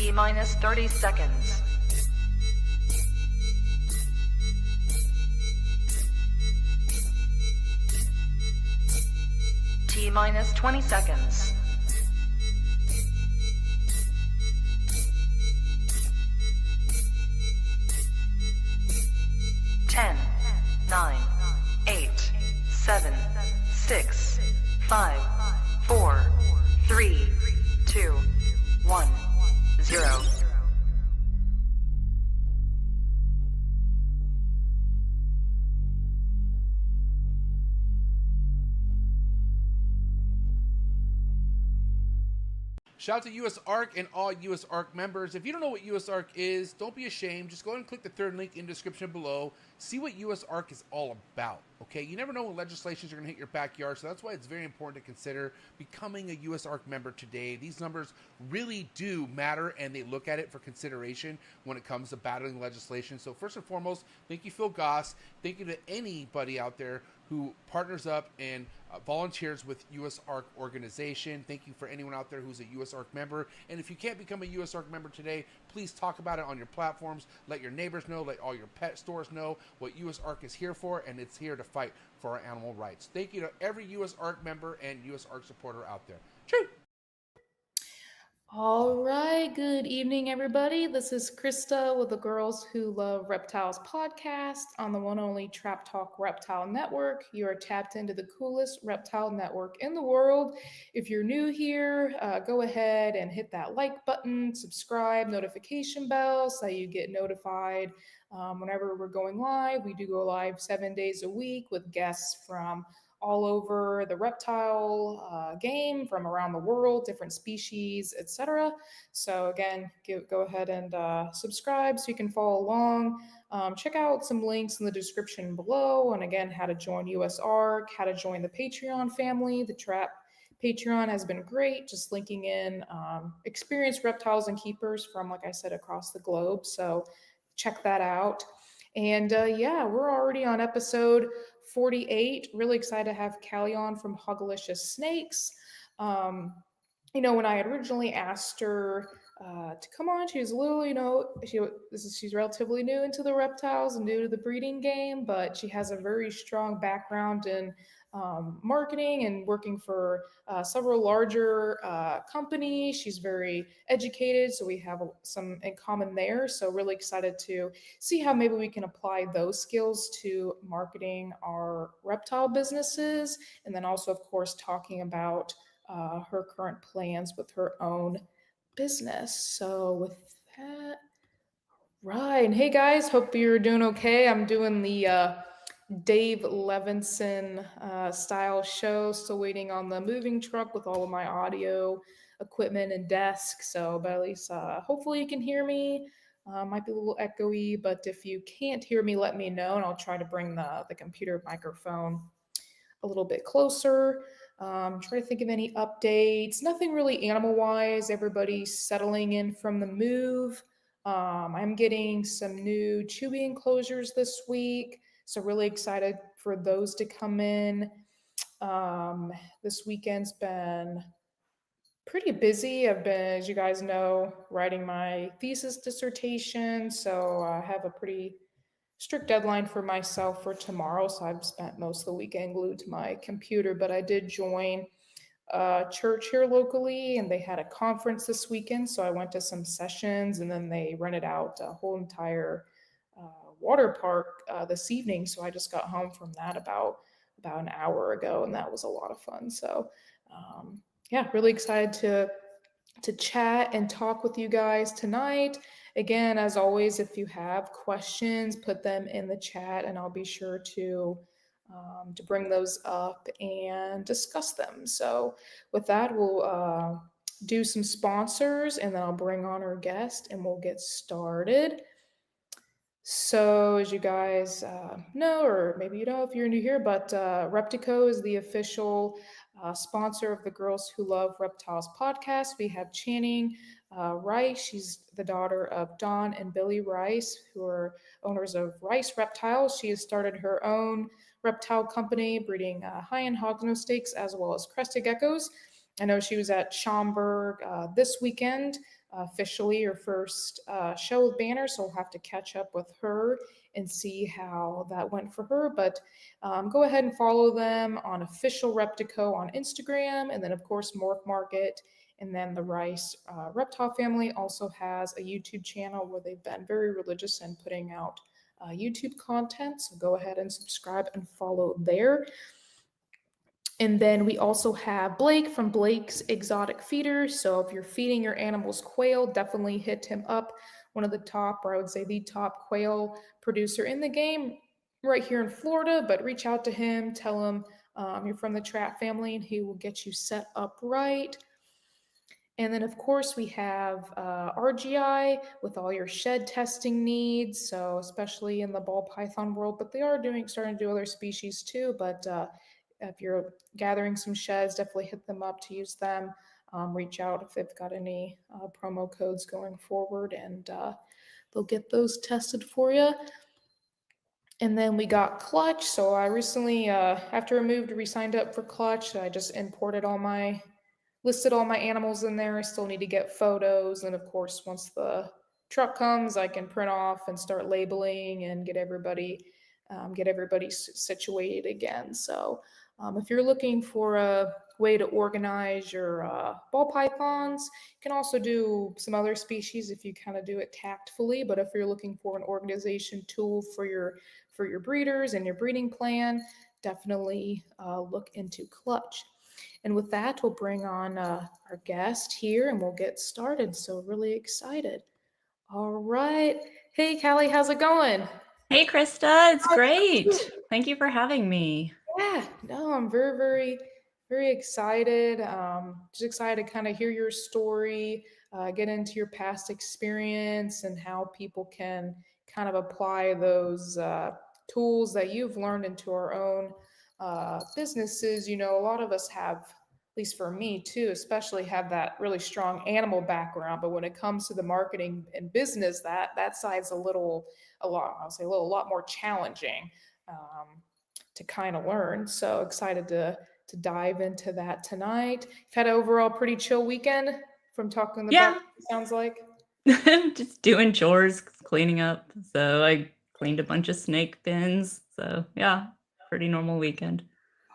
T-minus 30 seconds. T-minus 20 seconds. 10, 9, 8, 7, 6, 5, 4, 3, 2, 1, 0. Shout out to US ARC and all US ARC members. If you don't know what US ARC is, don't be ashamed. Just go ahead and click the third link in the description below. See what US ARC is all about, okay? You never know when legislations are going to hit your backyard, so that's why it's very important to consider becoming a US ARC member today. These numbers really do matter, and they look at it for consideration when it comes to battling legislation. So first and foremost, thank you, Phil Goss. Thank you to anybody out there who partners up and volunteers with US ARC organization. Thank you for anyone out there who's a US ARC member. And if you can't become a US ARC member today, please talk about it on your platforms. Let your neighbors know, let all your pet stores know what US ARC is here for, and it's here to fight for our animal rights. Thank you to every US ARC member and US ARC supporter out there. True. All right, good evening, everybody. This is Krista with the Girls Who Love Reptiles podcast on the one only Trap Talk Reptile Network. You are tapped into the coolest reptile network in the world. If you're new here, go ahead and hit that like button, subscribe, notification bell so you get notified whenever we're going live. We do go live 7 days a week with guests from all over the reptile game, from around the world, different species, etc. So again, go ahead and subscribe so you can follow along. Check out some links in the description below. And again, how to join US ARC, how to join the Patreon family. The Trap Patreon has been great, just linking in experienced reptiles and keepers from, like I said, across the globe. So check that out. And yeah, we're already on episode 48. Really excited to have Cali on from HogaliciousSnakes. You know, when I had originally asked her to come on, she was a little, you know, she's relatively new into the reptiles and new to the breeding game, but she has a very strong background in marketing and working for several larger companies. She's very educated, so we have some in common there. So really excited to see how maybe we can apply those skills to marketing our reptile businesses, and then also, of course, talking about her current plans with her own business. So with that, right. And hey guys, hope you're doing okay. I'm doing the Dave Levinson style show, still waiting on the moving truck with all of my audio equipment and desk. So, but at least hopefully you can hear me. Might be a little echoey, but if you can't hear me, let me know, and I'll try to bring the computer microphone a little bit closer. Try to think of any updates. Nothing really animal-wise. Everybody's settling in from the move. I'm getting some new chewy enclosures this week, so really excited for those to come in. This weekend's been pretty busy. I've been, as you guys know, writing my thesis dissertation, so I have a pretty strict deadline for myself for tomorrow, so I've spent most of the weekend glued to my computer. But I did join a church here locally, and they had a conference this weekend, so I went to some sessions, and then they rented out a whole entire water park this evening. So I just got home from that about an hour ago, and that was a lot of fun. So yeah, really excited to chat and talk with you guys tonight. Again, as always, if you have questions, put them in the chat, and I'll be sure to bring those up and discuss them. So with that, we'll do some sponsors, and then I'll bring on our guest, and we'll get started. So as you guys know, or maybe you know if you're new here, but ReptiCo is the official sponsor of the Girls Who Love Reptiles podcast. We have Channing Rice. She's the daughter of Don and Billy Rice, who are owners of Rice Reptiles. She has started her own reptile company, breeding high-end hognose snakes as well as crested geckos. I know she was at Schaumburg this weekend officially her first show with Banner, so we'll have to catch up with her and see how that went for her. But go ahead and follow them on Official ReptiCo on Instagram, and then of course MORPH Market. And then the Rice Reptile family also has a YouTube channel where they've been very religious in putting out YouTube content. So go ahead and subscribe and follow there. And then we also have Blake from Blake's Exotic Feeders. So if you're feeding your animals quail, definitely hit him up. One of the top, or I would say the top quail producer in the game right here in Florida. But reach out to him, tell him you're from the Trap family, and he will get you set up right. And then, of course, we have RGI with all your shed testing needs. So especially in the ball python world, but they are starting to do other species too. But if you're gathering some sheds, definitely hit them up to use them. Reach out if they've got any promo codes going forward, and they'll get those tested for you. And then we got Clutch. So I recently, after I moved, re-signed up for Clutch. I just listed all my animals in there. I still need to get photos. And of course, once the truck comes, I can print off and start labeling and get everybody situated again. So if you're looking for a way to organize your ball pythons, you can also do some other species if you kind of do it tactfully. But if you're looking for an organization tool for your breeders and your breeding plan, definitely look into Clutch. And with that, we'll bring on our guest here and we'll get started. So really excited. All right. Hey, Cali, how's it going? Hey, Krista, it's great. Thank you for having me. Yeah, no, I'm very, very, very excited. Just excited to kind of hear your story, get into your past experience and how people can kind of apply those tools that you've learned into our own businesses. You know, a lot of us have, at least for me too, especially have that really strong animal background. But when it comes to the marketing and business, that side's a lot more challenging to kind of learn. So excited to dive into that tonight. You've had an overall pretty chill weekend from talking about, it sounds like. Just doing chores, cleaning up. So I cleaned a bunch of snake bins. So yeah, pretty normal weekend.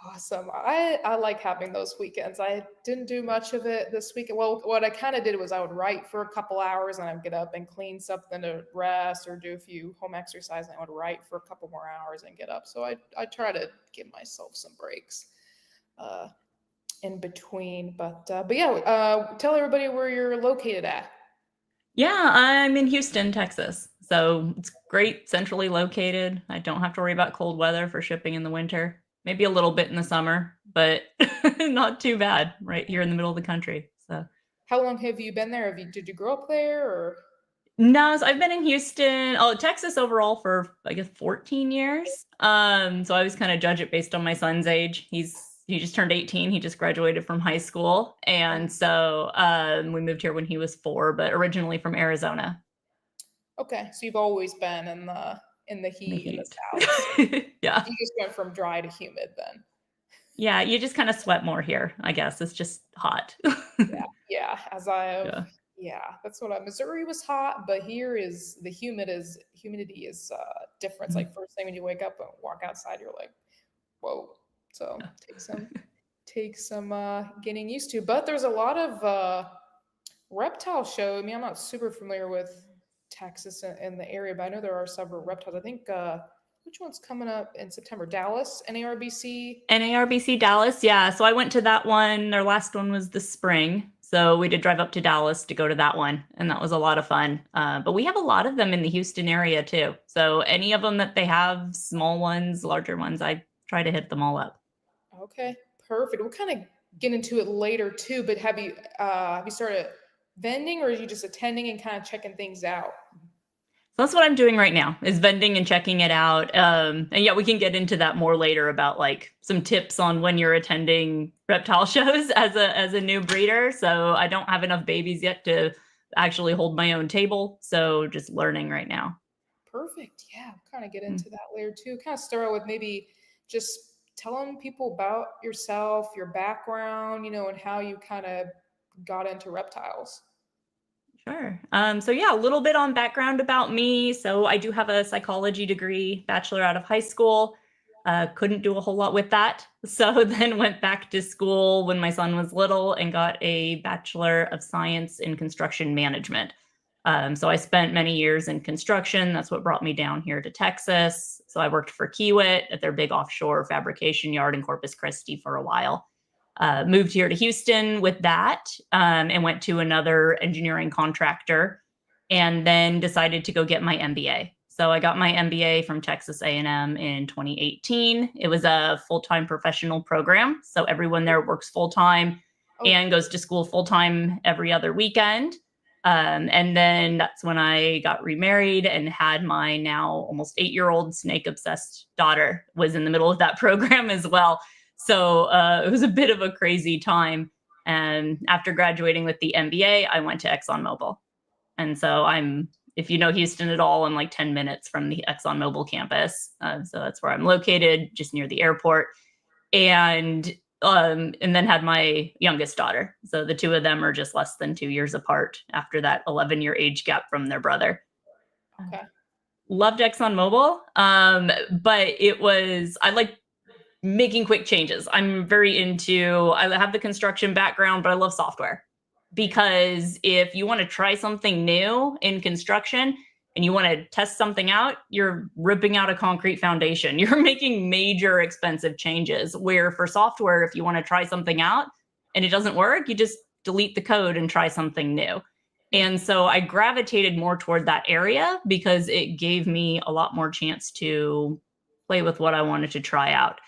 Awesome. I like having those weekends. I didn't do much of it this weekend. Well, what I kind of did was I would write for a couple hours and I'd get up and clean something to rest or do a few home exercise, and I would write for a couple more hours and get up. So I try to give myself some breaks in between. But yeah, tell everybody where you're located at. Yeah, I'm in Houston, Texas. So it's great, centrally located. I don't have to worry about cold weather for shipping in the winter. Maybe a little bit in the summer, but not too bad right here in the middle of the country. So, how long have you been there? Did you grow up there or? No, so I've been in Houston, Texas overall for I guess 14 years. So I always kind of judge it based on my son's age. He just turned 18. He just graduated from high school, and so we moved here when he was 4, but originally from Arizona. Okay, so you've always been in the heat in the South. Yeah. You just went from dry to humid then. Yeah, you just kind of sweat more here, I guess. It's just hot. Yeah. That's what Missouri was hot, but here is the humidity is different. It's like first thing when you wake up and walk outside, you're like, whoa. So take some getting used to. But there's a lot of reptile show. I mean, I'm not super familiar with Texas and the area, but I know there are several reptiles. I think which one's coming up in September? Dallas, NARBC? NARBC Dallas, yeah. So I went to that one. Their last one was this spring. So we did drive up to Dallas to go to that one, and that was a lot of fun. But we have a lot of them in the Houston area too. So any of them that they have, small ones, larger ones, I try to hit them all up. Okay, perfect. We'll kind of get into it later too, but have you started vending, or are you just attending and kind of checking things out? So that's what I'm doing right now, is vending and checking it out. And yeah, we can get into that more later about like some tips on when you're attending reptile shows as a new breeder. So I don't have enough babies yet to actually hold my own table. So just learning right now. Perfect. Yeah, we'll kind of get into that later too. Kind of start with maybe just telling people about yourself, your background, and how you kind of got into reptiles. Sure. So yeah, a little bit on background about me. So I do have a psychology degree, bachelor out of high school. Couldn't do a whole lot with that. So then went back to school when my son was little and got a Bachelor of Science in Construction Management. So I spent many years in construction. That's what brought me down here to Texas. So I worked for Kiewit at their big offshore fabrication yard in Corpus Christi for a while. Moved here to Houston with that and went to another engineering contractor and then decided to go get my MBA. So I got my MBA from Texas A&M in 2018. It was a full-time professional program. So everyone there works full-time and goes to school full-time every other weekend. And then that's when I got remarried and had my now almost 8-year-old snake-obsessed daughter was in the middle of that program as well. So it was a bit of a crazy time. And after graduating with the MBA, I went to ExxonMobil. And so if you know Houston at all, I'm like 10 minutes from the ExxonMobil campus. So that's where I'm located, just near the airport. And then had my youngest daughter. So the two of them are just less than 2 years apart after that 11-year age gap from their brother. Okay. Loved ExxonMobil. But I like making quick changes. I'm very I have the construction background, but I love software, because if you want to try something new in construction and you want to test something out, you're ripping out a concrete foundation. You're making major expensive changes, where for software, if you want to try something out and it doesn't work, you just delete the code and try something new. And so I gravitated more toward that area because it gave me a lot more chance to play with what I wanted to try out.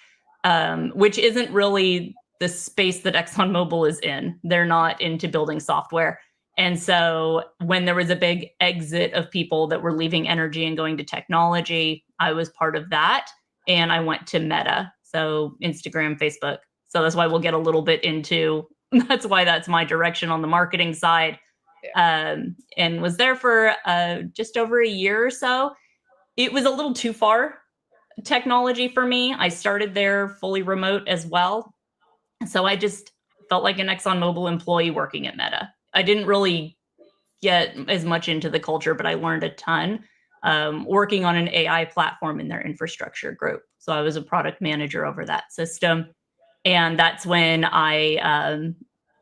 Which isn't really the space that ExxonMobil is in. They're not into building software. And so when there was a big exit of people that were leaving energy and going to technology, I was part of that. And I went to Meta, so Instagram, Facebook. So that's why we'll get a little bit into, that's why that's my direction on the marketing side. And was there for just over a year or so. It was a little too far technology for me. I started there fully remote as well. So I just felt like an ExxonMobil employee working at Meta. I didn't really get as much into the culture, but I learned a ton working on an AI platform in their infrastructure group. So I was a product manager over that system. And that's when I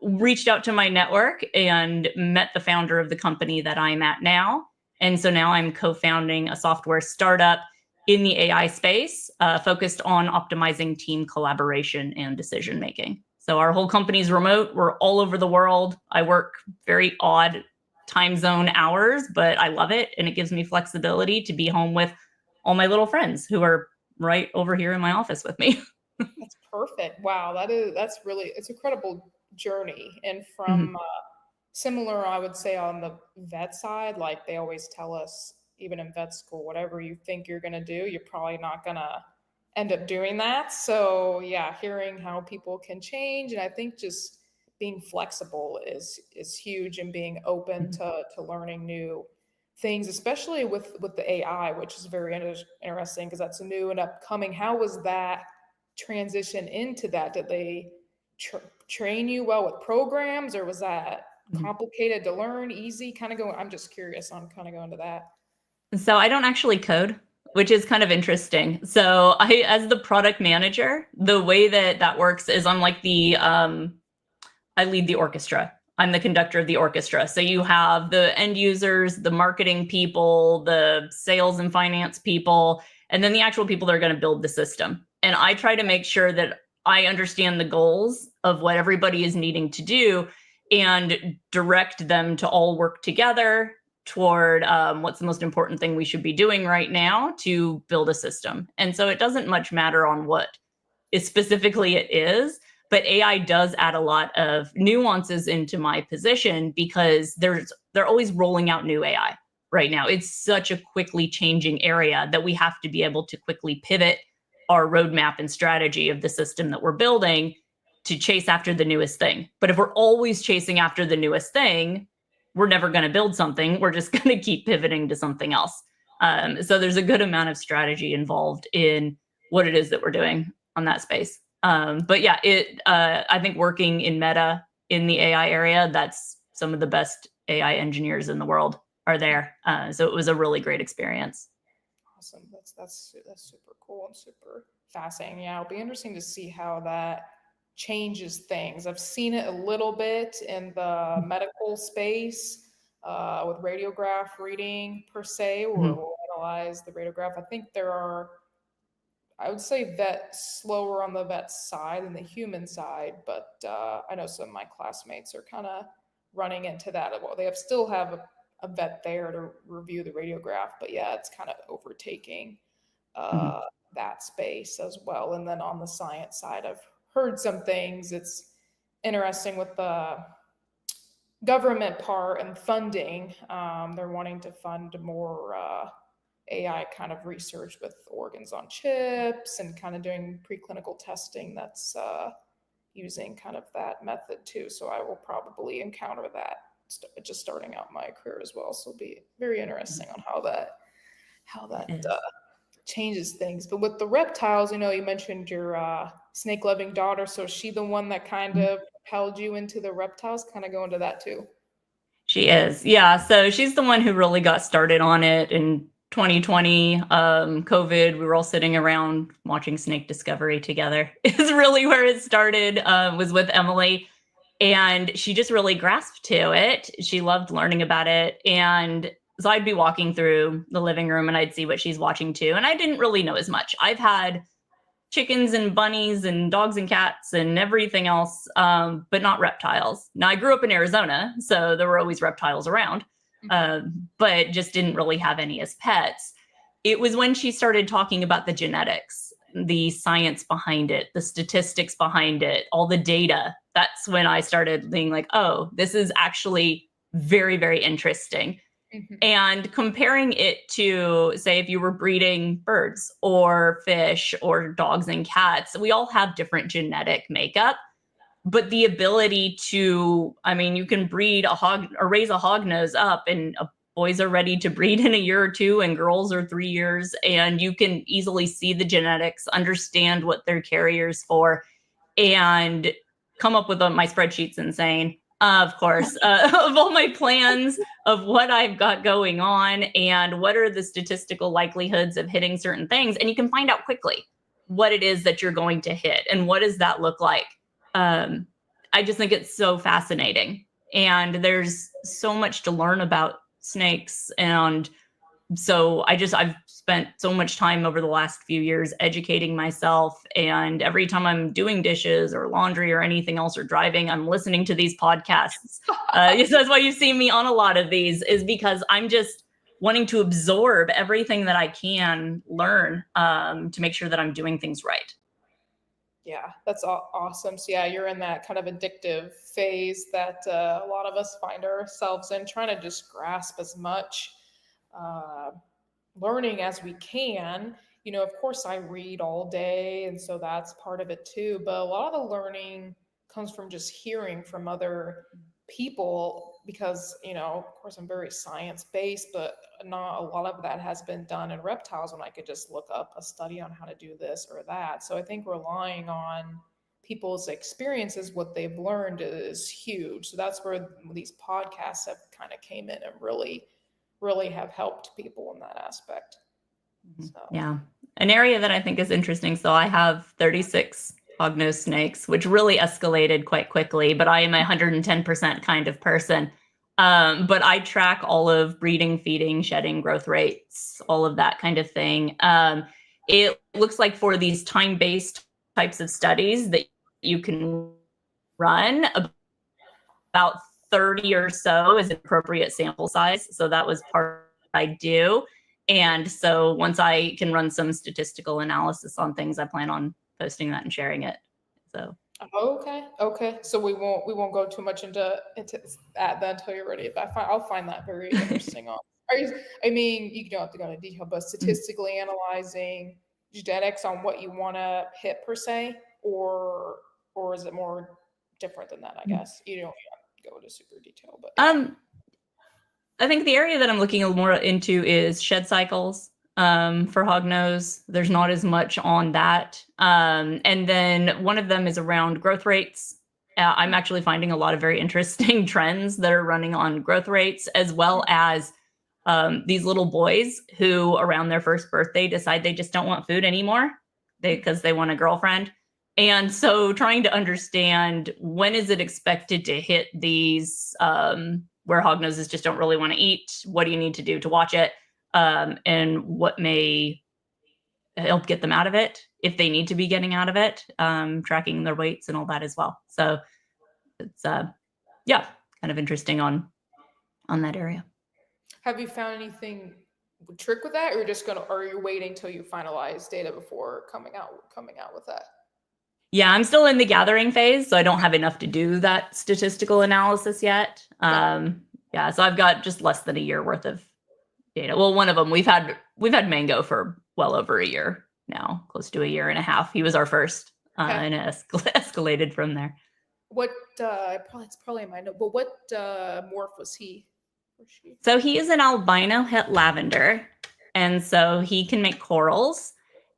reached out to my network and met the founder of the company that I'm at now. And so now I'm co-founding a software startup in the AI space, focused on optimizing team collaboration and decision-making. So our whole company's remote. We're all over the world. I work very odd time zone hours, but I love it. And it gives me flexibility to be home with all my little friends who are right over here in my office with me. That's perfect. Wow. It's an incredible journey. And from similar, I would say, on the vet side, like they always tell us, even in vet school, whatever you think you're going to do, you're probably not going to end up doing that. So yeah, hearing how people can change. And I think just being flexible is huge, and being open to learning new things, especially with the AI, which is very interesting because that's new and upcoming. How was that transition into that? Did they train you well with programs, or was that complicated to learn, easy? I'm just curious on kind of going to that. So I don't actually code, which is kind of interesting. So as the product manager, the way that works is I'm like I lead the orchestra. I'm the conductor of the orchestra. So you have the end users, the marketing people, the sales and finance people, and then the actual people that are going to build the system. And I try to make sure that I understand the goals of what everybody is needing to do and direct them to all work together toward what's the most important thing we should be doing right now to build a system. And so it doesn't much matter on what specifically it is, but AI does add a lot of nuances into my position because they're always rolling out new AI right now. It's such a quickly changing area that we have to be able to quickly pivot our roadmap and strategy of the system that we're building to chase after the newest thing. But if we're always chasing after the newest thing, we're never going to build something. We're just going to keep pivoting to something else. So there's a good amount of strategy involved in what it is that we're doing on that space. But yeah, I think working in Meta in the AI area, that's some of the best AI engineers in the world are there. So it was a really great experience. Awesome. That's super cool and super fascinating. Yeah, it'll be interesting to see how that changes things. I've seen it a little bit in the medical space with radiograph reading per se, or we'll analyze the radiograph. I think I would say slower on the vet side than the human side, but I know some of my classmates are kind of running into that. Well, they still have a vet there to review the radiograph, but yeah, it's kind of overtaking that space as well. And then on the science side, I've heard some things. It's interesting with the government part and funding. They're wanting to fund more AI kind of research with organs on chips and kind of doing preclinical testing that's using kind of that method too. So I will probably encounter that just starting out my career as well. So it'll be very interesting on how that changes things. But with the reptiles, you mentioned your snake loving daughter. So is she the one that kind of propelled you into the reptiles? Kind of go into that too. She is. Yeah. So she's the one who really got started on it in 2020, COVID. We were all sitting around watching Snake Discovery together. Is really where it started, was with Emily. And she just really grasped to it. She loved learning about it. And so I'd be walking through the living room and I'd see what she's watching too. And I didn't really know as much. I've had chickens and bunnies and dogs and cats and everything else, but not reptiles. Now I grew up in Arizona, so there were always reptiles around, but just didn't really have any as pets. It was when she started talking about the genetics, the science behind it, the statistics behind it, all the data. That's when I started being like, oh, this is actually very, very interesting. And comparing it to, say, if you were breeding birds or fish or dogs and cats, we all have different genetic makeup. But the ability to, you can breed a hog or raise a hog nose up, and boys are ready to breed in a year or two and girls are 3 years. And you can easily see the genetics, understand what they're carriers for, and come up with my spreadsheet's insane. Of course, of all my plans of what I've got going on and what are the statistical likelihoods of hitting certain things. And you can find out quickly what it is that you're going to hit and what does that look like. I just think it's so fascinating. And there's so much to learn about snakes. And so I've spent so much time over the last few years educating myself. And every time I'm doing dishes or laundry or anything else or driving, I'm listening to these podcasts. That's why you see me on a lot of these, is because I'm just wanting to absorb everything that I can learn to make sure that I'm doing things right. Yeah, that's awesome. So yeah, you're in that kind of addictive phase that a lot of us find ourselves in, trying to just grasp as much learning as we can. Of course I read all day, and so that's part of it too, but a lot of the learning comes from just hearing from other people, because of course I'm very science-based, but not a lot of that has been done in reptiles when I could just look up a study on how to do this or that. So I think relying on people's experiences, what they've learned, is huge. So that's where these podcasts have kind of came in and really have helped people in that aspect. So. Yeah. An area that I think is interesting. So I have 36 hognose snakes, which really escalated quite quickly, but I am a 110% kind of person. But I track all of breeding, feeding, shedding, growth rates, all of that kind of thing. It looks like for these time-based types of studies that you can run, about 30 or so is an appropriate sample size. So that was part I do. And so once I can run some statistical analysis on things, I plan on posting that and sharing it. So okay. So we won't go too much into that until you're ready. But I'll find that very interesting. You don't have to go into detail, but statistically analyzing genetics on what you want to hit per se, or is it more different than that? I guess you don't go into super detail, but I think the area that I'm looking a little more into is shed cycles for hognose. There's not as much on that. And then one of them is around growth rates I'm actually finding a lot of very interesting trends that are running on growth rates, as well as these little boys who around their first birthday decide they just don't want food anymore because they want a girlfriend. And so trying to understand, when is it expected to hit these where hognoses just don't really want to eat? What do you need to do to watch it? And what may help get them out of it if they need to be getting out of it, tracking their weights and all that as well. So it's kind of interesting on that area. Have you found anything trick with that, or are you waiting till you finalize data before coming out with that? Yeah, I'm still in the gathering phase, so I don't have enough to do that statistical analysis yet. So I've got just less than a year worth of data. Well, one of them we've had Mango for well over a year now, close to a year and a half. He was our first, and it escalated from there. What it's probably in my note, but what morph was he or she? So he is an albino het lavender, and so he can make corals.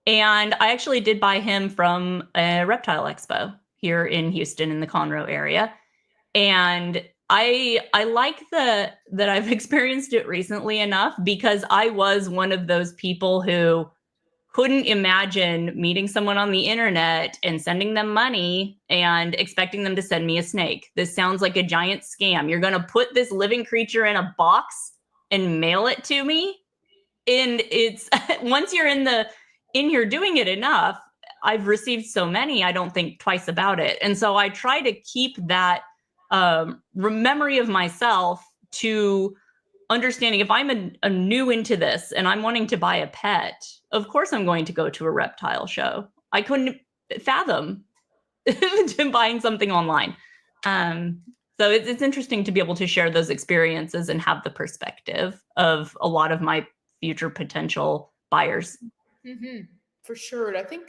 And I actually did buy him from a reptile expo here in Houston in the Conroe area. And I like that I've experienced it recently enough, because I was one of those people who couldn't imagine meeting someone on the internet and sending them money and expecting them to send me a snake. This sounds like a giant scam. You're going to put this living creature in a box and mail it to me? And it's once you're in here doing it enough, I've received so many, I don't think twice about it. And so I try to keep that memory of myself to understanding, if I'm a new into this and I'm wanting to buy a pet, of course I'm going to go to a reptile show. I couldn't fathom buying something online. So it's interesting to be able to share those experiences and have the perspective of a lot of my future potential buyers. Mm-hmm. For sure. I think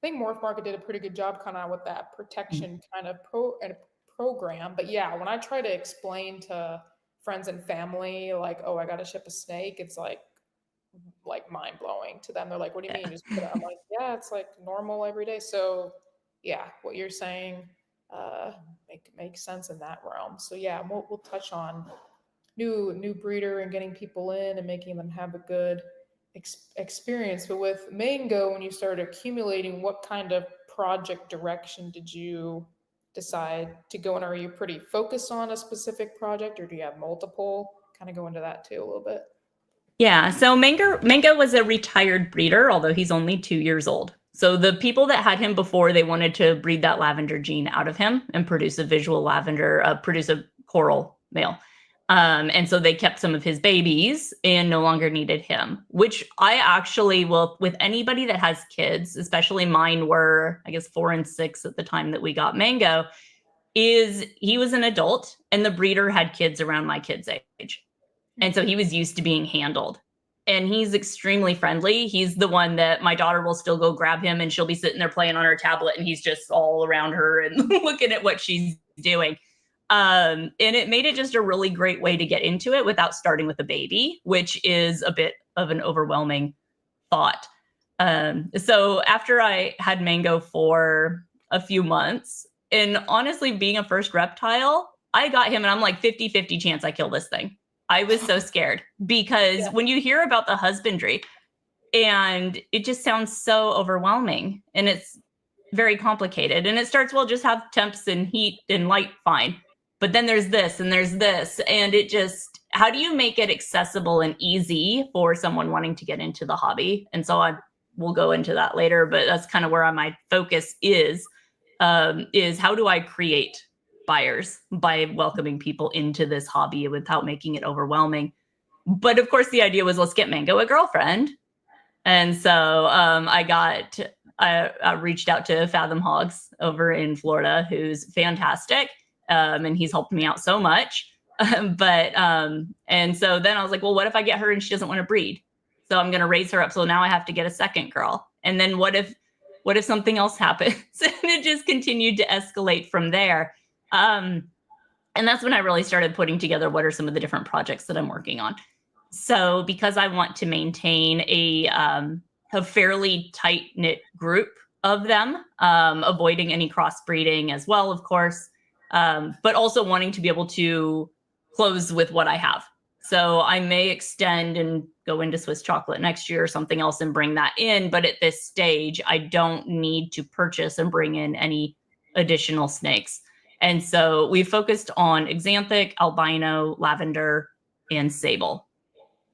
Morph Market did a pretty good job kind of with that protection kind of program. But yeah, when I try to explain to friends and family, like, oh, I got to ship a snake, it's like mind blowing to them. They're like, what do you mean? Just put it? I'm like, yeah, it's like normal every day. So yeah, what you're saying makes sense in that realm. So yeah, we'll touch on new breeder and getting people in and making them have a good experience. But with Mango, when you started accumulating, what kind of project direction did you decide to go in? Are you pretty focused on a specific project, or do you have multiple? Kind of go into that too a little bit. Yeah, so Mango was a retired breeder, although he's only 2 years old. So the people that had him before, they wanted to breed that lavender gene out of him and produce a visual lavender, produce a coral male. And so they kept some of his babies and no longer needed him, which I actually will, with anybody that has kids, especially mine were, I guess, 4 and 6 at the time that we got Mango, is he was an adult and the breeder had kids around my kid's age. And so he was used to being handled. And he's extremely friendly. He's the one that my daughter will still go grab him and she'll be sitting there playing on her tablet and he's just all around her and looking at what she's doing. And it made it just a really great way to get into it without starting with a baby, which is a bit of an overwhelming thought. So after I had Mango for a few months, and honestly, being a first reptile, I got him and I'm like 50-50 chance I kill this thing. I was so scared because when you hear about the husbandry, and it just sounds so overwhelming and it's very complicated. And it starts, well, just have temps and heat and light, fine. But then there's this and there's this. And it just, how do you make it accessible and easy for someone wanting to get into the hobby? And so we'll go into that later, but that's kind of where my focus is how do I create buyers by welcoming people into this hobby without making it overwhelming. But of course, the idea was, let's get Mango a girlfriend. And so I reached out to Fathom Hogs over in Florida, who's fantastic. And he's helped me out so much. And so then I was like, well, what if I get her and she doesn't want to breed? So I'm going to raise her up. So now I have to get a second girl. And then what if something else happens? And it just continued to escalate from there. And that's when I really started putting together what are some of the different projects that I'm working on. So because I want to maintain a fairly tight-knit group of them, avoiding any crossbreeding as well, of course, but also wanting to be able to close with what I have. So I may extend and go into Swiss chocolate next year or something else and bring that in. But at this stage, I don't need to purchase and bring in any additional snakes. And so we focused on Xanthic, albino, lavender, and sable.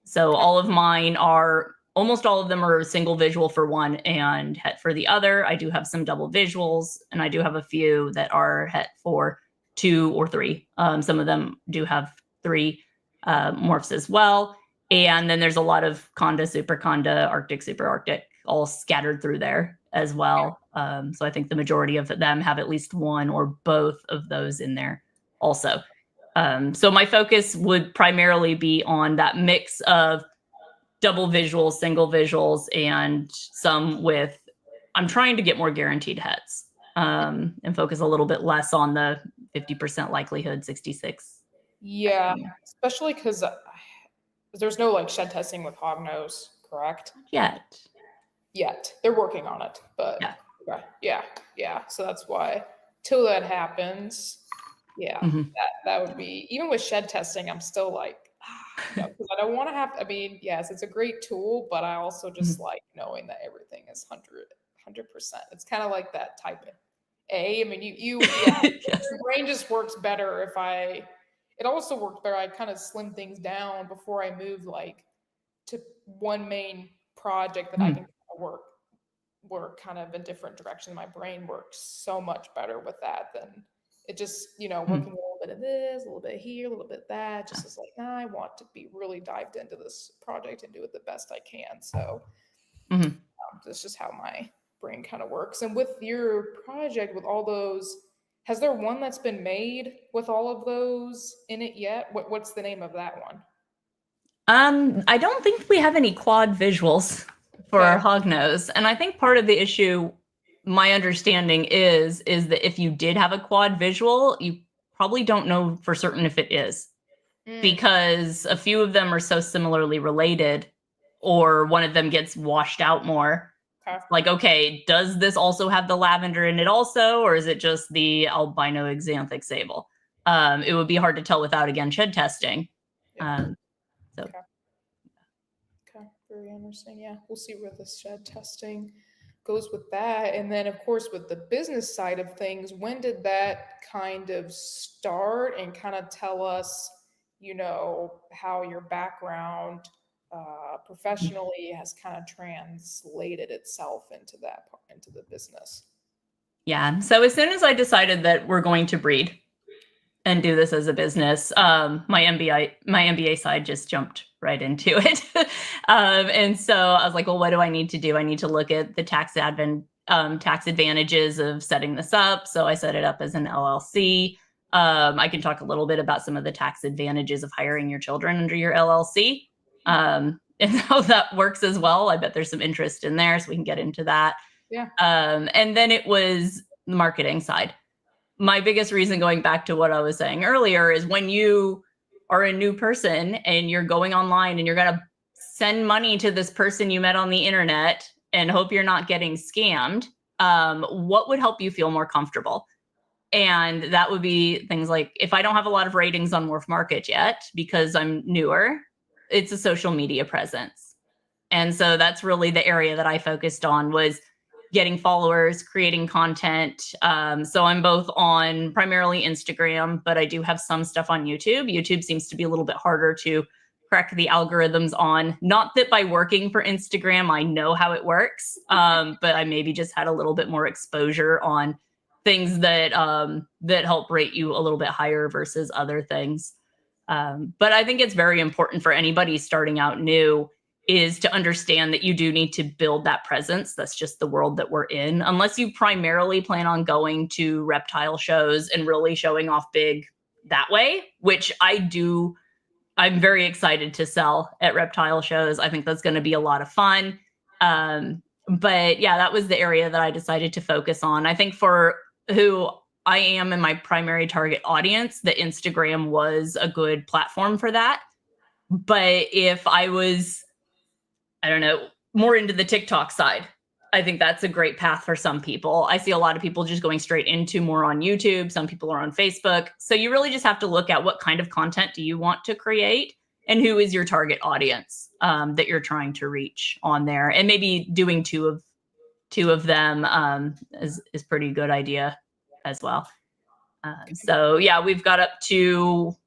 So all of mine are, almost all of them are single visual for one and het for the other. I do have some double visuals, and I do have a few that are het for 2 or 3. Some of them do have 3 morphs as well. And then there's a lot of Conda, Super Conda, Arctic, Super Arctic, all scattered through there as well. So I think the majority of them have at least one or both of those in there also. So my focus would primarily be on that mix of double visuals, single visuals, and some with, I'm trying to get more guaranteed hets and focus a little bit less on the 50% likelihood 66. Yeah, especially because there's no like shed testing with hognose, correct? Yet. They're working on it, but yeah. So that's why till that happens, that would be, even with shed testing, I'm still like, because I don't want to have, I mean, yes, it's a great tool, but I also just like knowing that everything is 100%. It's kind of like that type of A. I mean, your brain just works better if it also worked better. I kind of slimmed things down before I moved like to one main project that I can work kind of in different directions. My brain works so much better with that than it just, working a little bit of this, a little bit here, a little bit that. Just is like, I want to be really dived into this project and do it the best I can. So that's just how my brain kind of works. And with your project, with all those, has there one that's been made with all of those in it yet? What's the name of that one? I don't think we have any quad visuals for our hognose. And I think part of the issue, my understanding is that if you did have a quad visual, you probably don't know for certain if it is, because a few of them are so similarly related, or one of them gets washed out more. Like, okay, does this also have the lavender in it also, or is it just the albino Xanthic sable? It would be hard to tell without, again, shed testing. Okay, very interesting. Yeah, we'll see where the shed testing goes with that. And then, of course, with the business side of things, when did that kind of start? And kind of tell us, how your background professionally has kind of translated itself into the business. Yeah. So as soon as I decided that we're going to breed and do this as a business, my MBA side just jumped right into it. And so I was like, well, what do I need to do? I need to look at the tax advantages of setting this up. So I set it up as an LLC. I can talk a little bit about some of the tax advantages of hiring your children under your LLC. And how that works as well. I bet there's some interest in there, so we can get into that. Yeah. And then it was the marketing side. My biggest reason, going back to what I was saying earlier, is when you are a new person and you're going online and you're going to send money to this person you met on the internet and hope you're not getting scammed, what would help you feel more comfortable? And that would be things like, if I don't have a lot of ratings on MORPH Market yet, because I'm newer, it's a social media presence. And so that's really the area that I focused on, was getting followers, creating content. So I'm both on primarily Instagram, but I do have some stuff on YouTube. YouTube seems to be a little bit harder to crack the algorithms on. Not that by working for Instagram, I know how it works, but I maybe just had a little bit more exposure on things that help rate you a little bit higher versus other things. But I think it's very important for anybody starting out new is to understand that you do need to build that presence. That's just the world that we're in. Unless you primarily plan on going to reptile shows and really showing off big that way, which I do. I'm very excited to sell at reptile shows. I think that's going to be a lot of fun. But yeah, that was the area that I decided to focus on. I think for who I am and my primary target audience, the Instagram was a good platform for that. But if I was, I don't know, more into the TikTok side, I think that's a great path for some people. I see a lot of people just going straight into more on YouTube. Some people are on Facebook. So you really just have to look at what kind of content do you want to create and who is your target audience that you're trying to reach on there. And maybe doing two of them is pretty good idea as well. So yeah, we've got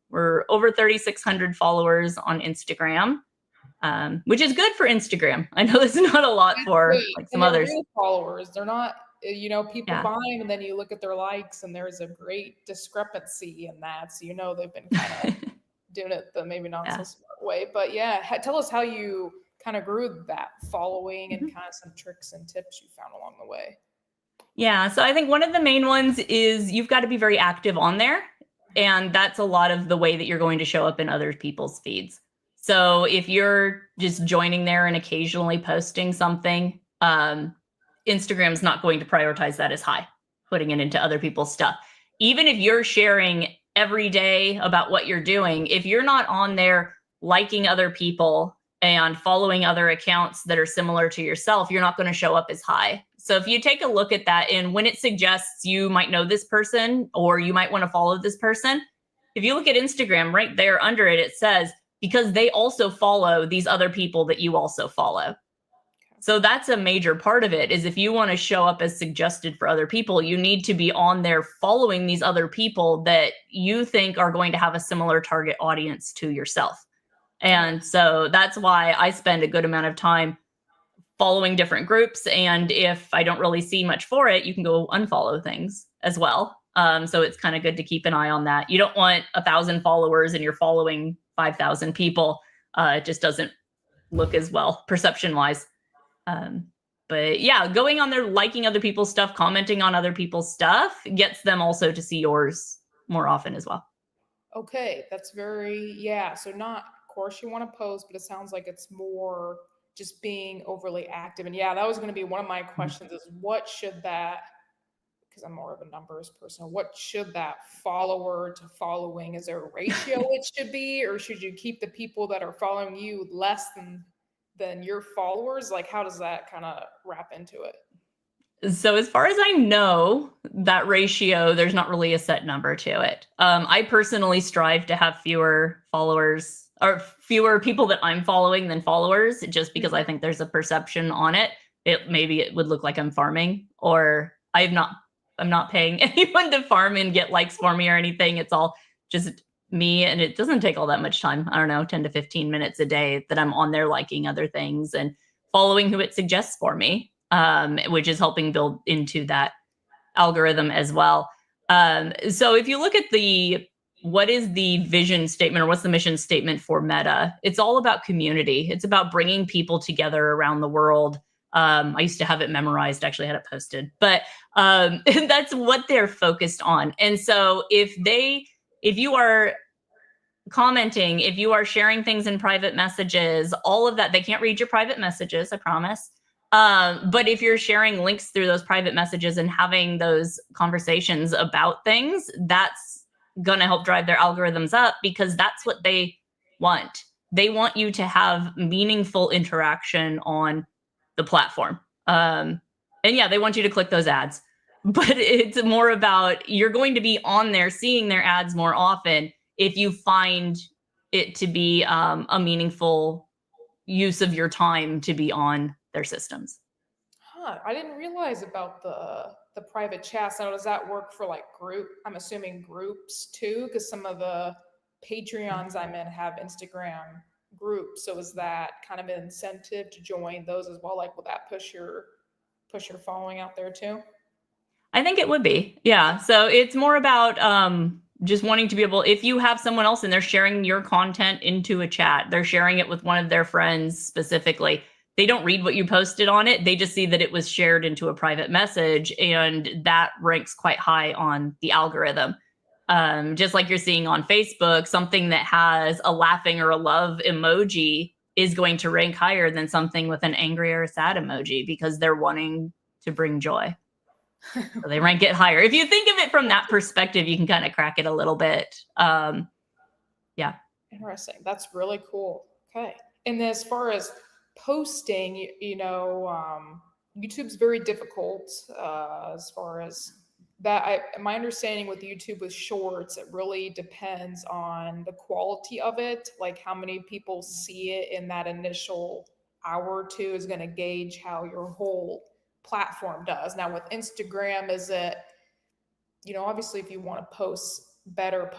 we're over 3,600 followers on Instagram. Which is good for Instagram. I know this is not a lot for like some others. Real followers, they're not, people Yeah. buy them and then you look at their likes and there's a great discrepancy in that. So, they've been kind of doing it the maybe not so smart way. But yeah, tell us how you kind of grew that following and kind of some tricks and tips you found along the way. Yeah. So I think one of the main ones is you've got to be very active on there. And that's a lot of the way that you're going to show up in other people's feeds. So if you're just joining there and occasionally posting something, Instagram's not going to prioritize that as high, putting it into other people's stuff. Even if you're sharing every day about what you're doing, if you're not on there liking other people and following other accounts that are similar to yourself, you're not going to show up as high. So if you take a look at that, and when it suggests you might know this person or you might want to follow this person, if you look at Instagram right there under it, it says, because they also follow these other people that you also follow. So that's a major part of it, is if you want to show up as suggested for other people, you need to be on there following these other people that you think are going to have a similar target audience to yourself. And so that's why I spend a good amount of time following different groups. And if I don't really see much for it, you can go unfollow things as well. So it's kind of good to keep an eye on that. You don't want 1,000 followers and you're following 5,000 people. It just doesn't look as well perception wise. But yeah, going on there, liking other people's stuff, commenting on other people's stuff gets them also to see yours more often as well. Okay, that's so not, of course you want to post, but it sounds like it's more just being overly active. And yeah, that was going to be one of my questions, is what should that, because I'm more of a numbers person, what should that follower to following, is there a ratio it should be, or should you keep the people that are following you less than your followers? Like, how does that kind of wrap into it? So as far as I know, that ratio, there's not really a set number to it. I personally strive to have fewer followers or fewer people that I'm following than followers, just because I think there's a perception on it. Maybe it would look like I'm farming, or I'm not paying anyone to farm and get likes for me or anything. It's all just me, and it doesn't take all that much time. I don't know, 10 to 15 minutes a day that I'm on there liking other things and following who it suggests for me, which is helping build into that algorithm as well. So if you look at what is the vision statement, or what's the mission statement for Meta, it's all about community. It's about bringing people together around the world. I used to have it memorized, actually had it posted, but that's what they're focused on. And so if you are commenting, if you are sharing things in private messages, all of that, they can't read your private messages, I promise. But if you're sharing links through those private messages and having those conversations about things, that's going to help drive their algorithms up, because that's what they want. They want you to have meaningful interaction on the platform. And yeah, they want you to click those ads, but it's more about, you're going to be on there seeing their ads more often if you find it to be a meaningful use of your time to be on their systems. I didn't realize about the private chats. Now, does that work for like I'm assuming groups too? Because some of the Patreons I'm in have Instagram groups. So is that kind of an incentive to join those as well? Like, will that push your following out there too? I think it would be. Yeah. So it's more about just wanting to be able, if you have someone else and they're sharing your content into a chat, they're sharing it with one of their friends specifically, they don't read what you posted on it. They just see that it was shared into a private message, and that ranks quite high on the algorithm. Just like you're seeing on Facebook, something that has a laughing or a love emoji is going to rank higher than something with an angry or a sad emoji, because they're wanting to bring joy. So they rank it higher. If you think of it from that perspective, you can kind of crack it a little bit. Yeah. Interesting. That's really cool. Okay. And as far as posting, YouTube's very difficult as far as that. My understanding with YouTube with shorts, it really depends on the quality of it, like how many people see it in that initial hour or two is going to gauge how your whole platform does. Now with Instagram, is it, obviously if you want to post better,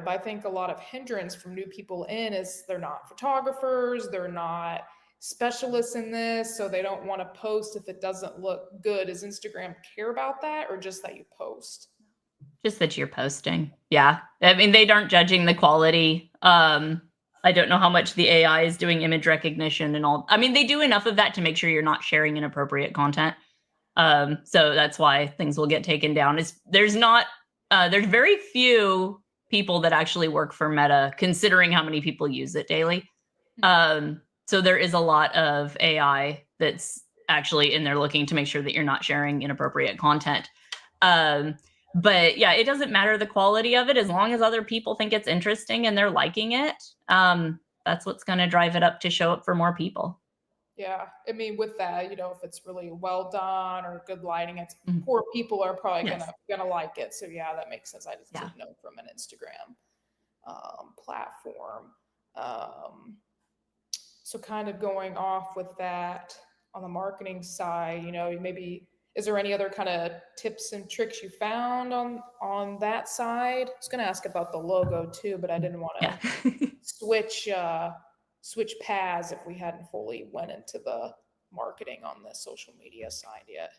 but I think a lot of hindrance from new people in is they're not photographers, they're not specialists in this, so they don't want to post if it doesn't look good. Does Instagram care about that, or just that you post? Just that you're posting. Yeah. I mean, they aren't judging the quality. I don't know how much the AI is doing image recognition and all. I mean, they do enough of that to make sure you're not sharing inappropriate content. So that's why things will get taken down. There's very few people that actually work for Meta, considering how many people use it daily. So there is a lot of AI that's actually in there looking to make sure that you're not sharing inappropriate content. But yeah, it doesn't matter the quality of it, as long as other people think it's interesting and they're liking it. That's what's going to drive it up to show up for more people. Yeah, I mean, with that, if it's really well done or good lighting, it's poor people are probably gonna like it. So yeah, that makes sense. I just didn't know from an Instagram platform. So kind of going off with that on the marketing side, maybe is there any other kind of tips and tricks you found on that side? I was gonna ask about the logo too, but I didn't want to switch paths if we hadn't fully went into the marketing on the social media side yet.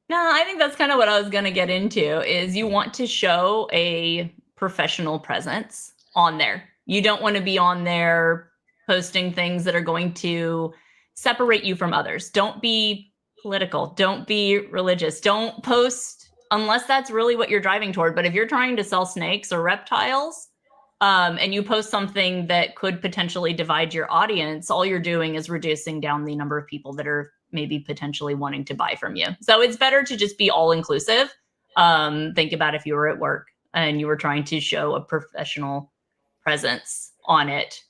No, I think that's kind of what I was going to get into, is you want to show a professional presence on there. You don't want to be on there posting things that are going to separate you from others. Don't be political. Don't be religious. Don't post unless that's really what you're driving toward. But if you're trying to sell snakes or reptiles, and you post something that could potentially divide your audience, all you're doing is reducing down the number of people that are maybe potentially wanting to buy from you. So it's better to just be all inclusive. Think about if you were at work and you were trying to show a professional presence on it,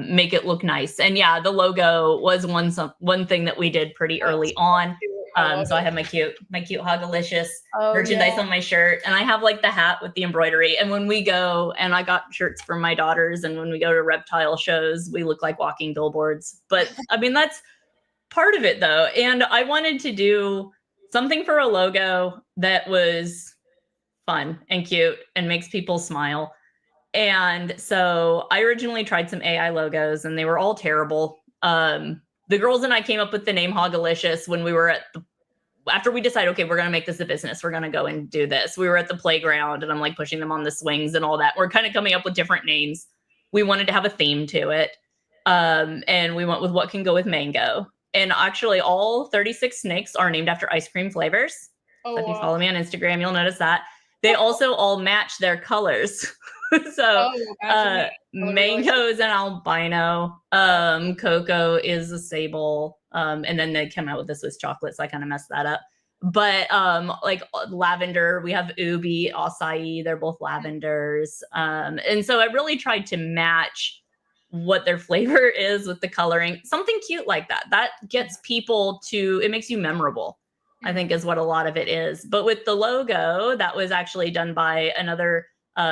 make it look nice. And yeah, the logo was one thing that we did pretty early on. So I have my cute Hogalicious merchandise on my shirt, and I have like the hat with the embroidery. And when we go, and I got shirts for my daughters, and when we go to reptile shows, we look like walking billboards. But I mean, that's part of it though. And I wanted to do something for a logo that was fun and cute and makes people smile. And so I originally tried some AI logos, and they were all terrible. The girls and I came up with the name Hogalicious when we were after we decided, okay, we're going to make this a business. We're going to go and do this. We were at the playground, and I'm like pushing them on the swings and all that. We're kind of coming up with different names. We wanted to have a theme to it. And we went with what can go with mango. And actually all 36 snakes are named after ice cream flavors. So if you follow me on Instagram, you'll notice that. They also all match their colors. So mango is an albino, cocoa is a sable, and then they come out with the Swiss chocolate, so I kind of messed that up. But like lavender, we have ubi, acai, they're both lavenders. And so I really tried to match what their flavor is with the coloring, something cute like that. That gets people to, it makes you memorable, I think is what a lot of it is. But with the logo, that was actually done by another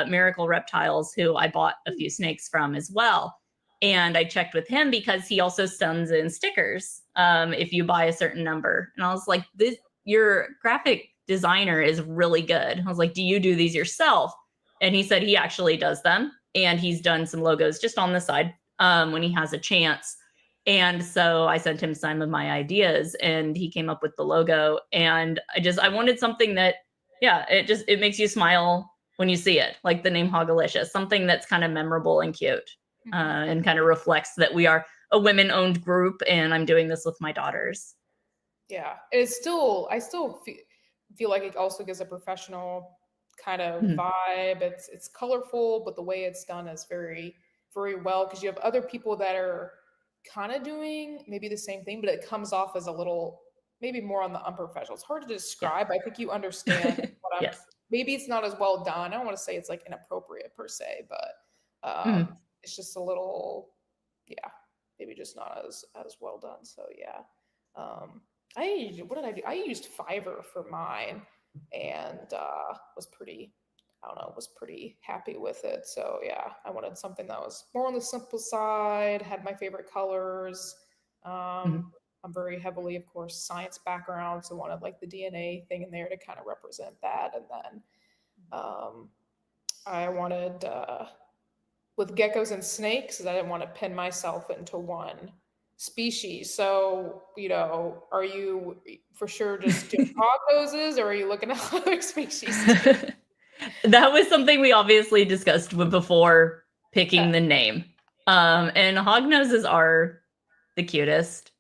Miracle Reptiles, who I bought a few snakes from as well. And I checked with him because he also sends in stickers if you buy a certain number. And I was like, your graphic designer is really good. I was like, do you do these yourself? And he said he actually does them. And he's done some logos just on the side when he has a chance. And so I sent him some of my ideas, and he came up with the logo. And I wanted something that, it makes you smile when you see it, like the name Hogalicious, something that's kind of memorable and cute, and kind of reflects that we are a women-owned group, and I'm doing this with my daughters. Yeah, I still feel like it also gives a professional kind of vibe. It's colorful, but the way it's done is very, very well, because you have other people that are kind of doing maybe the same thing, but it comes off as a little, maybe more on the unprofessional. It's hard to describe. I think you understand what I'm maybe it's not as well done. I don't want to say it's like inappropriate per se, but it's just a little, maybe just not as well done. So what did I do? I used Fiverr for mine, and was pretty happy with it. So yeah, I wanted something that was more on the simple side, had my favorite colors. I'm very heavily, of course, science background, so wanted like the DNA thing in there to kind of represent that. And then I wanted with geckos and snakes, I didn't want to pin myself into one species. So, are you for sure just doing hognoses, or are you looking at other species? That was something we obviously discussed before picking the name. And hognoses are the cutest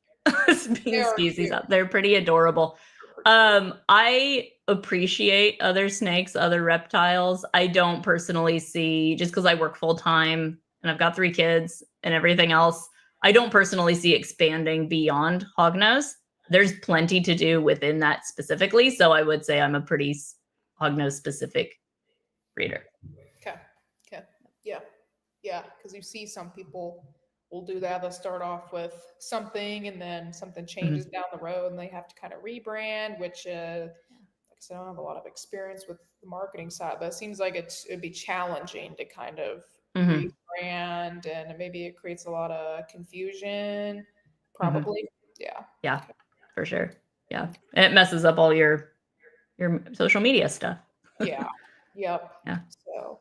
species out there. Pretty adorable. I appreciate other snakes, other reptiles. I don't personally see, just because I work full time and I've got 3 kids and everything else, I don't personally see expanding beyond hognose. There's plenty to do within that specifically. So I would say I'm a pretty hognose specific breeder. Okay. Yeah. Because you see some people will do that. They'll start off with something and then something changes down the road and they have to kind of rebrand, which like I said, I don't have a lot of experience with the marketing side, but it seems like it'd be challenging to kind of rebrand, and maybe it creates a lot of confusion. Probably. Yeah. Okay. For sure. Yeah. And it messes up all your social media stuff. Yeah. Yep. Yeah. So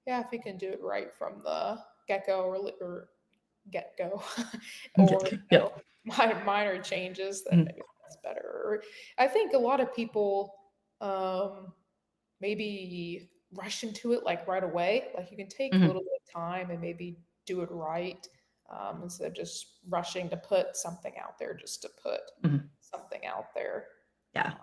yeah, if you can do it right from the get-go or get-go or minor changes, then maybe that's better. I think a lot of people maybe rush into it like right away. Like you can take a little bit of time and maybe do it right, instead of just rushing to put something out there just to put something out there. Yeah.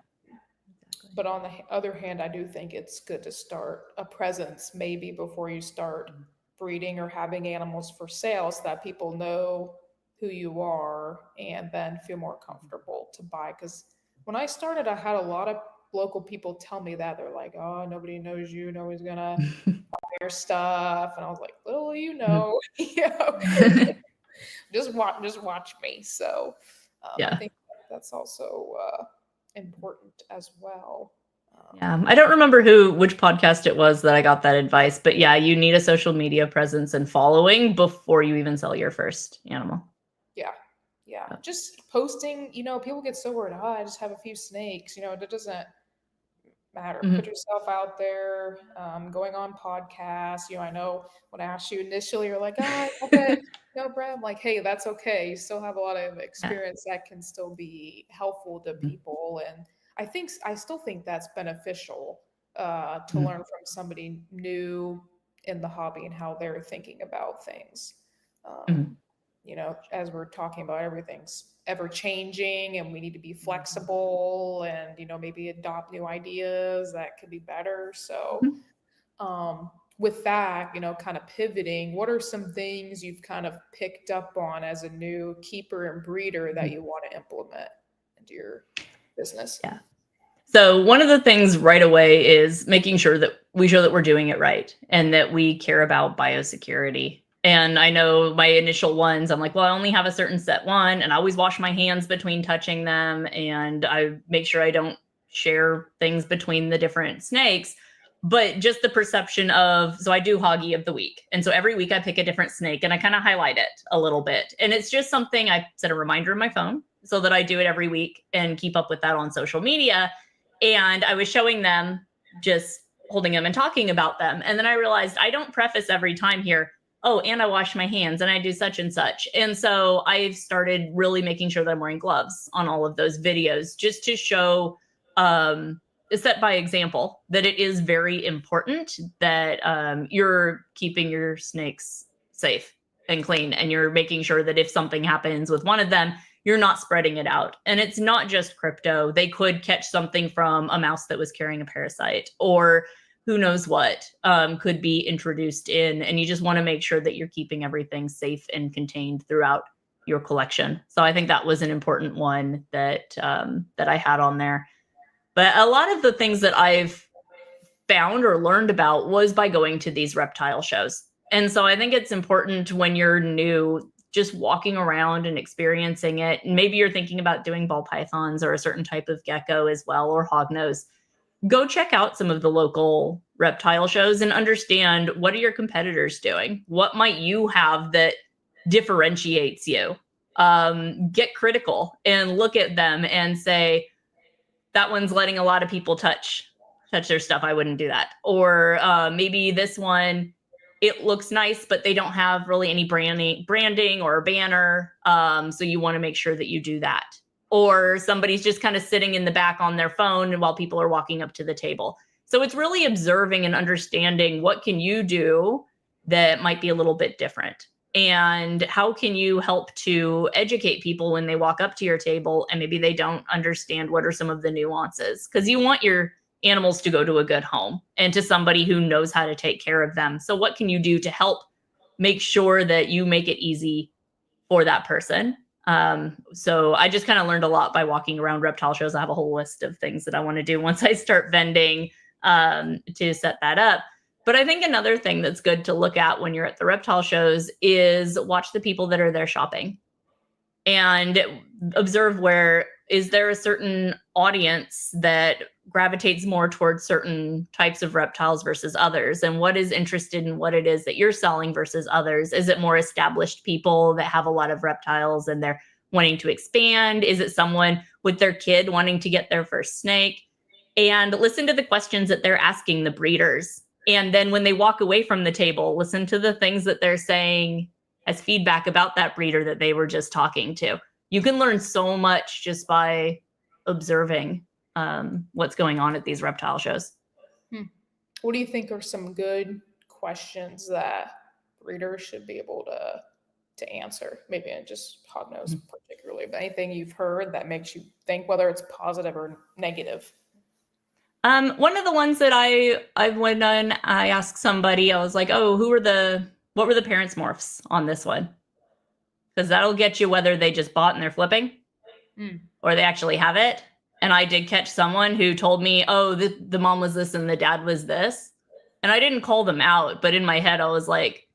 But on the other hand, I do think it's good to start a presence maybe before you start breeding or having animals for sale, so that people know who you are and then feel more comfortable to buy. Because when I started, I had a lot of local people tell me that. They're like, oh, nobody knows you. Nobody's going to buy your stuff. And I was like, little you know, just watch me. So I think that's also important as well. Yeah, I don't remember which podcast it was that I got that advice, but yeah, you need a social media presence and following before you even sell your first animal. Yeah. Just posting, people get so worried, I just have a few snakes, it doesn't matter. Put yourself out there, going on podcasts. I know when I asked you initially, you're like, okay, no, Brad. I'm like, hey, that's okay. You still have a lot of experience that can still be helpful to people. And I still think that's beneficial to learn from somebody new in the hobby and how they're thinking about things. As we're talking about, everything's ever changing and we need to be flexible and, maybe adopt new ideas that could be better. So with that, kind of pivoting, what are some things you've kind of picked up on as a new keeper and breeder that you want to implement into your business? Yeah. So one of the things right away is making sure that we show that we're doing it right and that we care about biosecurity. And I know my initial ones, I'm like, well, I only have a certain set one, and I always wash my hands between touching them. And I make sure I don't share things between the different snakes. But just the perception so I do Hoggy of the week. And so every week I pick a different snake and I kind of highlight it a little bit. And it's just something I set a reminder in my phone so that I do it every week and keep up with that on social media. And I was showing them, just holding them and talking about them. And then I realized I don't preface every time here, oh, and I wash my hands and I do such and such. And so I've started really making sure that I'm wearing gloves on all of those videos, just to show, set by example, that it is very important that you're keeping your snakes safe and clean. And you're making sure that if something happens with one of them, you're not spreading it out. And it's not just crypto. They could catch something from a mouse that was carrying a parasite, or who knows what could be introduced in. And you just want to make sure that you're keeping everything safe and contained throughout your collection. So I think that was an important one that I had on there. But a lot of the things that I've found or learned about was by going to these reptile shows. And so I think it's important when you're new just walking around and experiencing it. And maybe you're thinking about doing ball pythons or a certain type of gecko as well, or hognose. Go check out some of the local reptile shows and understand, what are your competitors doing? What might you have that differentiates you? Get critical and look at them and say, that one's letting a lot of people touch their stuff. I wouldn't do that. Or maybe this one, it looks nice, but they don't have really any branding or a banner. So you want to make sure that you do that. Or somebody's just kind of sitting in the back on their phone while people are walking up to the table. So it's really observing and understanding, what can you do that might be a little bit different? And how can you help to educate people when they walk up to your table and maybe they don't understand what are some of the nuances? Because you want your animals to go to a good home and to somebody who knows how to take care of them. So what can you do to help make sure that you make it easy for that person? So I just kind of learned a lot by walking around reptile shows. I have a whole list of things that I want to do once I start vending to set that up. But I think another thing that's good to look at when you're at the reptile shows is watch the people that are there shopping and observe, where is there a certain audience that gravitates more towards certain types of reptiles versus others, and what is interested in what it is that you're selling versus others. Is it more established people that have a lot of reptiles and they're wanting to expand? Is it someone with their kid wanting to get their first snake? And listen to the questions that they're asking the breeders. And then when they walk away from the table, listen to the things that they're saying as feedback about that breeder that they were just talking to. You can learn so much just by observing what's going on at these reptile shows. What do you think are some good questions that breeders should be able to answer? Maybe in just hognose particularly, but anything you've heard that makes you think, whether it's positive or negative? One of the ones that I went on, I asked somebody, I was like, oh, what were the parents' morphs on this one? Because that'll get you whether they just bought and they're flipping or they actually have it. And I did catch someone who told me, oh, the mom was this and the dad was this. And I didn't call them out, but in my head, I was like,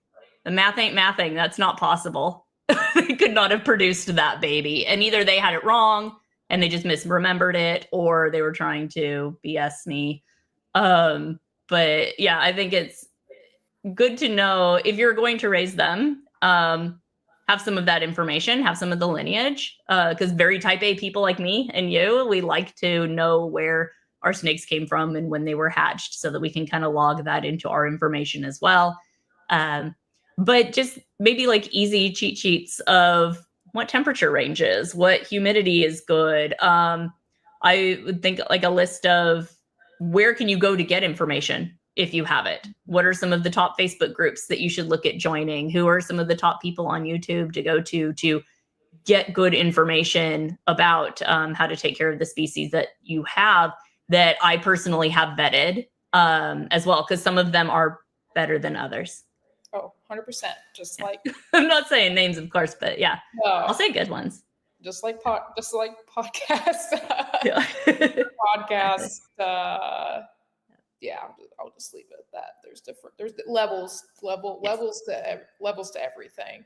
the math ain't mathing. That's not possible. They could not have produced that baby. And either they had it wrong and they just misremembered it, or they were trying to BS me. But yeah, I think it's good to know if you're going to raise them, have some of that information, have some of the lineage, because very type A people like me and you, we like to know where our snakes came from and when they were hatched so that we can kind of log that into our information as well. But just maybe like easy cheat sheets of what temperature ranges, what humidity is good. I would think like a list of where can you go to get information if you have it. What are some of the top Facebook groups that you should look at joining? Who are some of the top people on YouTube to go to get good information about how to take care of the species that you have, that I personally have vetted as well, because some of them are better than others. Oh, 100%. Just like I'm not saying names, of course, but yeah, I'll say good ones. Just like podcasts. Yeah. Podcasts. Yeah, I'll just leave it at that. There's levels to everything.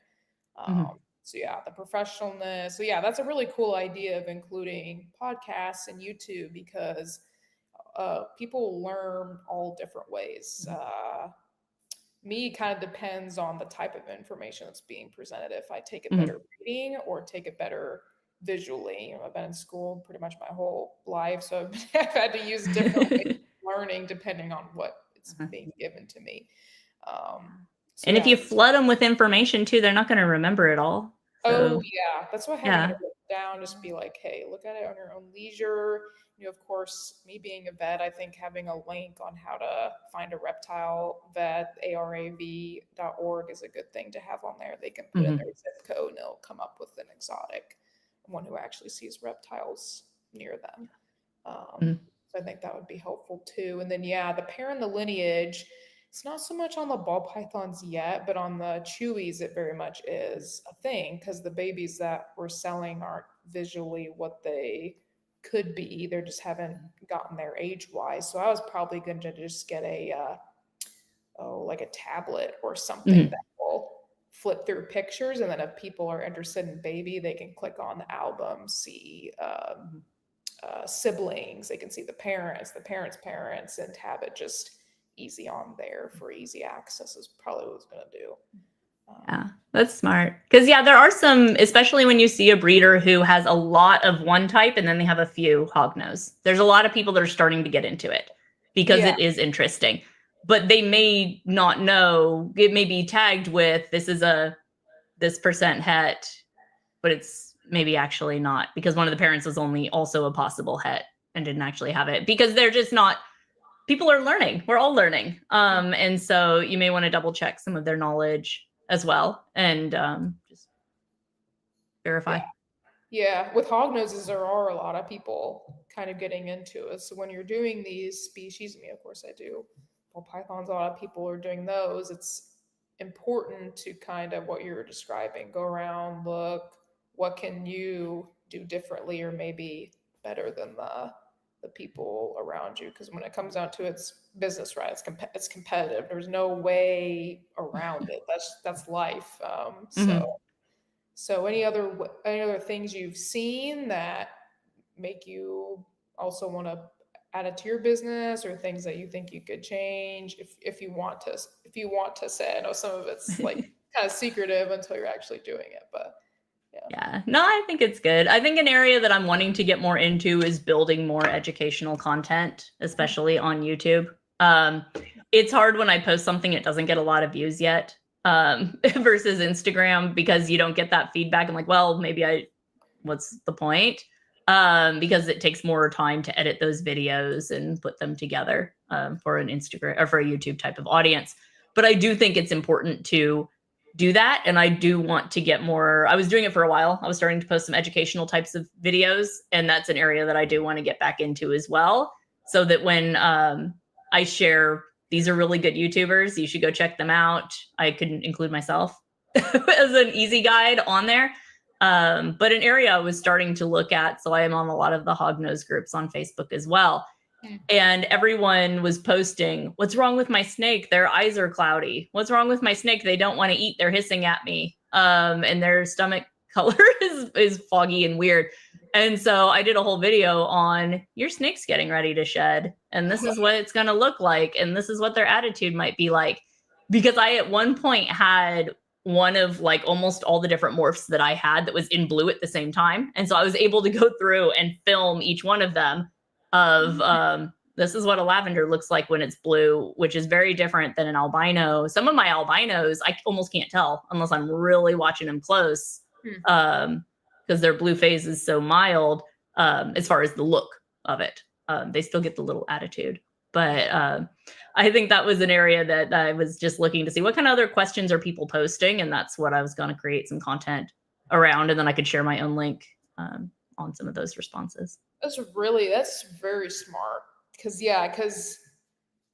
So yeah, the professionalness. So yeah, that's a really cool idea of including podcasts and YouTube, because people learn all different ways. Me kind of depends on the type of information that's being presented. If I take it better reading or take it better visually. I've been in school pretty much my whole life, so I've had to use different ways of learning depending on what it's being given to me. And if you flood them with information too, they're not going to remember it all. So, yeah, that's what I had to write down. Just be like, hey, look at it on your own leisure. Of course, me being a vet, I think having a link on how to find a reptile vet, arav.org, is a good thing to have on there. They can put in their zip code and it'll come up with an exotic, one who actually sees reptiles near them. So I think that would be helpful too. And then, yeah, the pair and the lineage, it's not so much on the ball pythons yet, but on the chewies, it very much is a thing, because the babies that we're selling aren't visually what they could be. They just haven't gotten there age-wise. So I was probably going to just get like a tablet or something that will flip through pictures, and then if people are interested in baby, they can click on the album, see siblings, they can see the parents' parents, and have it just easy on there for easy access is probably what I was going to do. Yeah, that's smart. Because, yeah, there are some, especially when you see a breeder who has a lot of one type and then they have a few hognose. There's a lot of people that are starting to get into it because it is interesting. But they may not know, it may be tagged with this is this percent het, but it's maybe actually not, because one of the parents was also a possible het and didn't actually have it, because they're just not, people are learning. We're all learning. And so you may want to double check some of their knowledge as well, and just verify. Yeah, with hognoses, there are a lot of people kind of getting into it. So when you're doing these species, of course I do, ball pythons, a lot of people are doing those. It's important to kind of what you're describing, go around, look, what can you do differently or maybe better than the people around you, because when it comes down to it's business, right? It's competitive. There's no way around it. That's life. So any other things you've seen that make you also want to add it to your business, or things that you think you could change if you want to say? I know some of it's like kind of secretive until you're actually doing it, but yeah, no, I think it's good. I think an area that I'm wanting to get more into is building more educational content, especially on YouTube. It's hard when I post something, it doesn't get a lot of views yet, versus Instagram, because you don't get that feedback. I'm like, well, maybe what's the point? Because it takes more time to edit those videos and put them together for an Instagram or for a YouTube type of audience. But I do think it's important to do that. And I do want to get more. I was doing it for a while. I was starting to post some educational types of videos, and that's an area that I do want to get back into as well. So that when I share, these are really good YouTubers, you should go check them out, I could include myself as an easy guide on there. But an area I was starting to look at, so I am on a lot of the hognose groups on Facebook as well. And everyone was posting, what's wrong with my snake? Their eyes are cloudy. What's wrong with my snake? They don't want to eat. They're hissing at me. And their stomach color is foggy and weird. And so I did a whole video on your snake's getting ready to shed, and this is what it's going to look like, and this is what their attitude might be like. Because I at one point had one of like almost all the different morphs that I had that was in blue at the same time. And so I was able to go through and film each one of them of this is what a lavender looks like when it's blue, which is very different than an albino. Some of my albinos, I almost can't tell unless I'm really watching them close, because their blue phase is so mild as far as the look of it. They still get the little attitude. But I think that was an area that I was just looking to see what kind of other questions are people posting. And that's what I was going to create some content around. And then I could share my own link on some of those responses. That's very smart. Because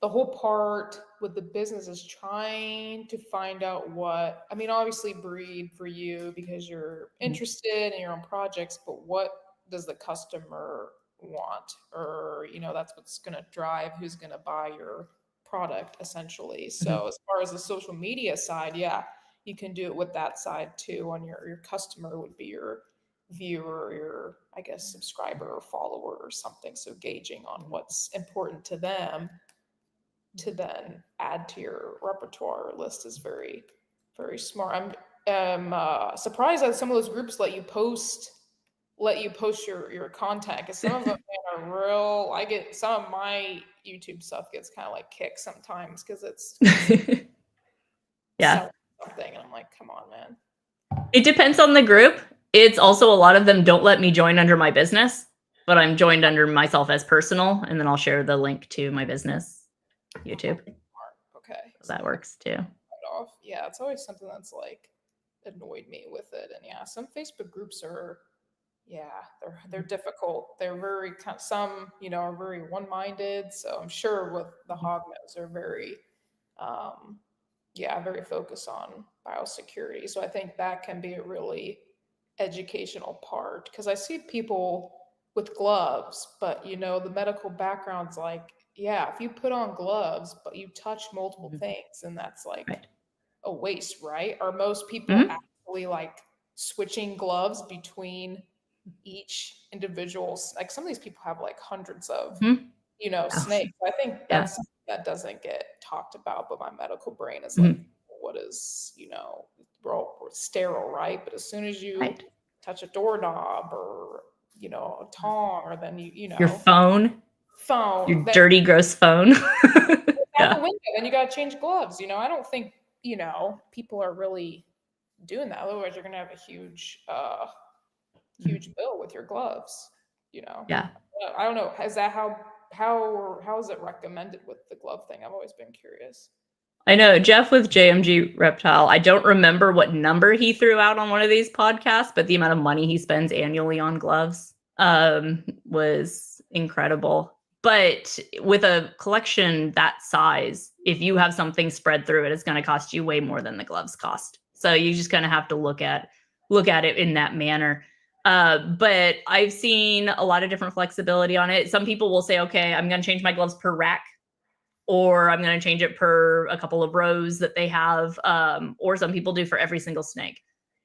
the whole part with the business is trying to find out what, obviously breed for you because you're interested in your own projects, but what does the customer want? Or, that's what's going to drive who's going to buy your product essentially. So as far as the social media side, you can do it with that side too. On your customer would be your viewer, your, I guess, subscriber or follower or something. So gauging on what's important to them to then add to your repertoire list is very, very smart. I'm surprised that some of those groups let you post your content, because some of them are real. Some of my YouTube stuff gets kind of like kicked sometimes because it's something, and I'm like, come on, man. It depends on the group. It's also a lot of them don't let me join under my business, but I'm joined under myself as personal, and then I'll share the link to my business YouTube. Okay. So that works too. Yeah, it's always something that's like annoyed me with it. And some Facebook groups are, they're difficult. They're very some, are very one-minded. So I'm sure with the hognose are very, very focused on biosecurity. So I think that can be a really educational part, because I see people with gloves, but the medical background's like, if you put on gloves but you touch multiple things, and that's like a waste, right? Are most people actually like switching gloves between each individual? Like some of these people have like hundreds of, you know, snakes. I think that's that doesn't get talked about, but my medical brain is like, what is, you know, we're sterile, right? But as soon as you touch a doorknob or, you know, a tong, or then you know, your phone, your that, dirty, gross phone. out the window, then you got to change gloves. You know, I don't think, you know, people are really doing that. Otherwise, you're gonna have a huge, huge bill with your gloves. You know. Yeah. I don't know. Is that how is it recommended with the glove thing? I've always been curious. I know Jeff with JMG Reptile. I don't remember what number he threw out on one of these podcasts, but the amount of money he spends annually on gloves was incredible. But with a collection that size, if you have something spread through it, it's going to cost you way more than the gloves cost. So you just kind of have to look at it in that manner. But I've seen a lot of different flexibility on it. Some people will say, okay, I'm going to change my gloves per rack, or I'm going to change it per a couple of rows that they have, or some people do for every single snake.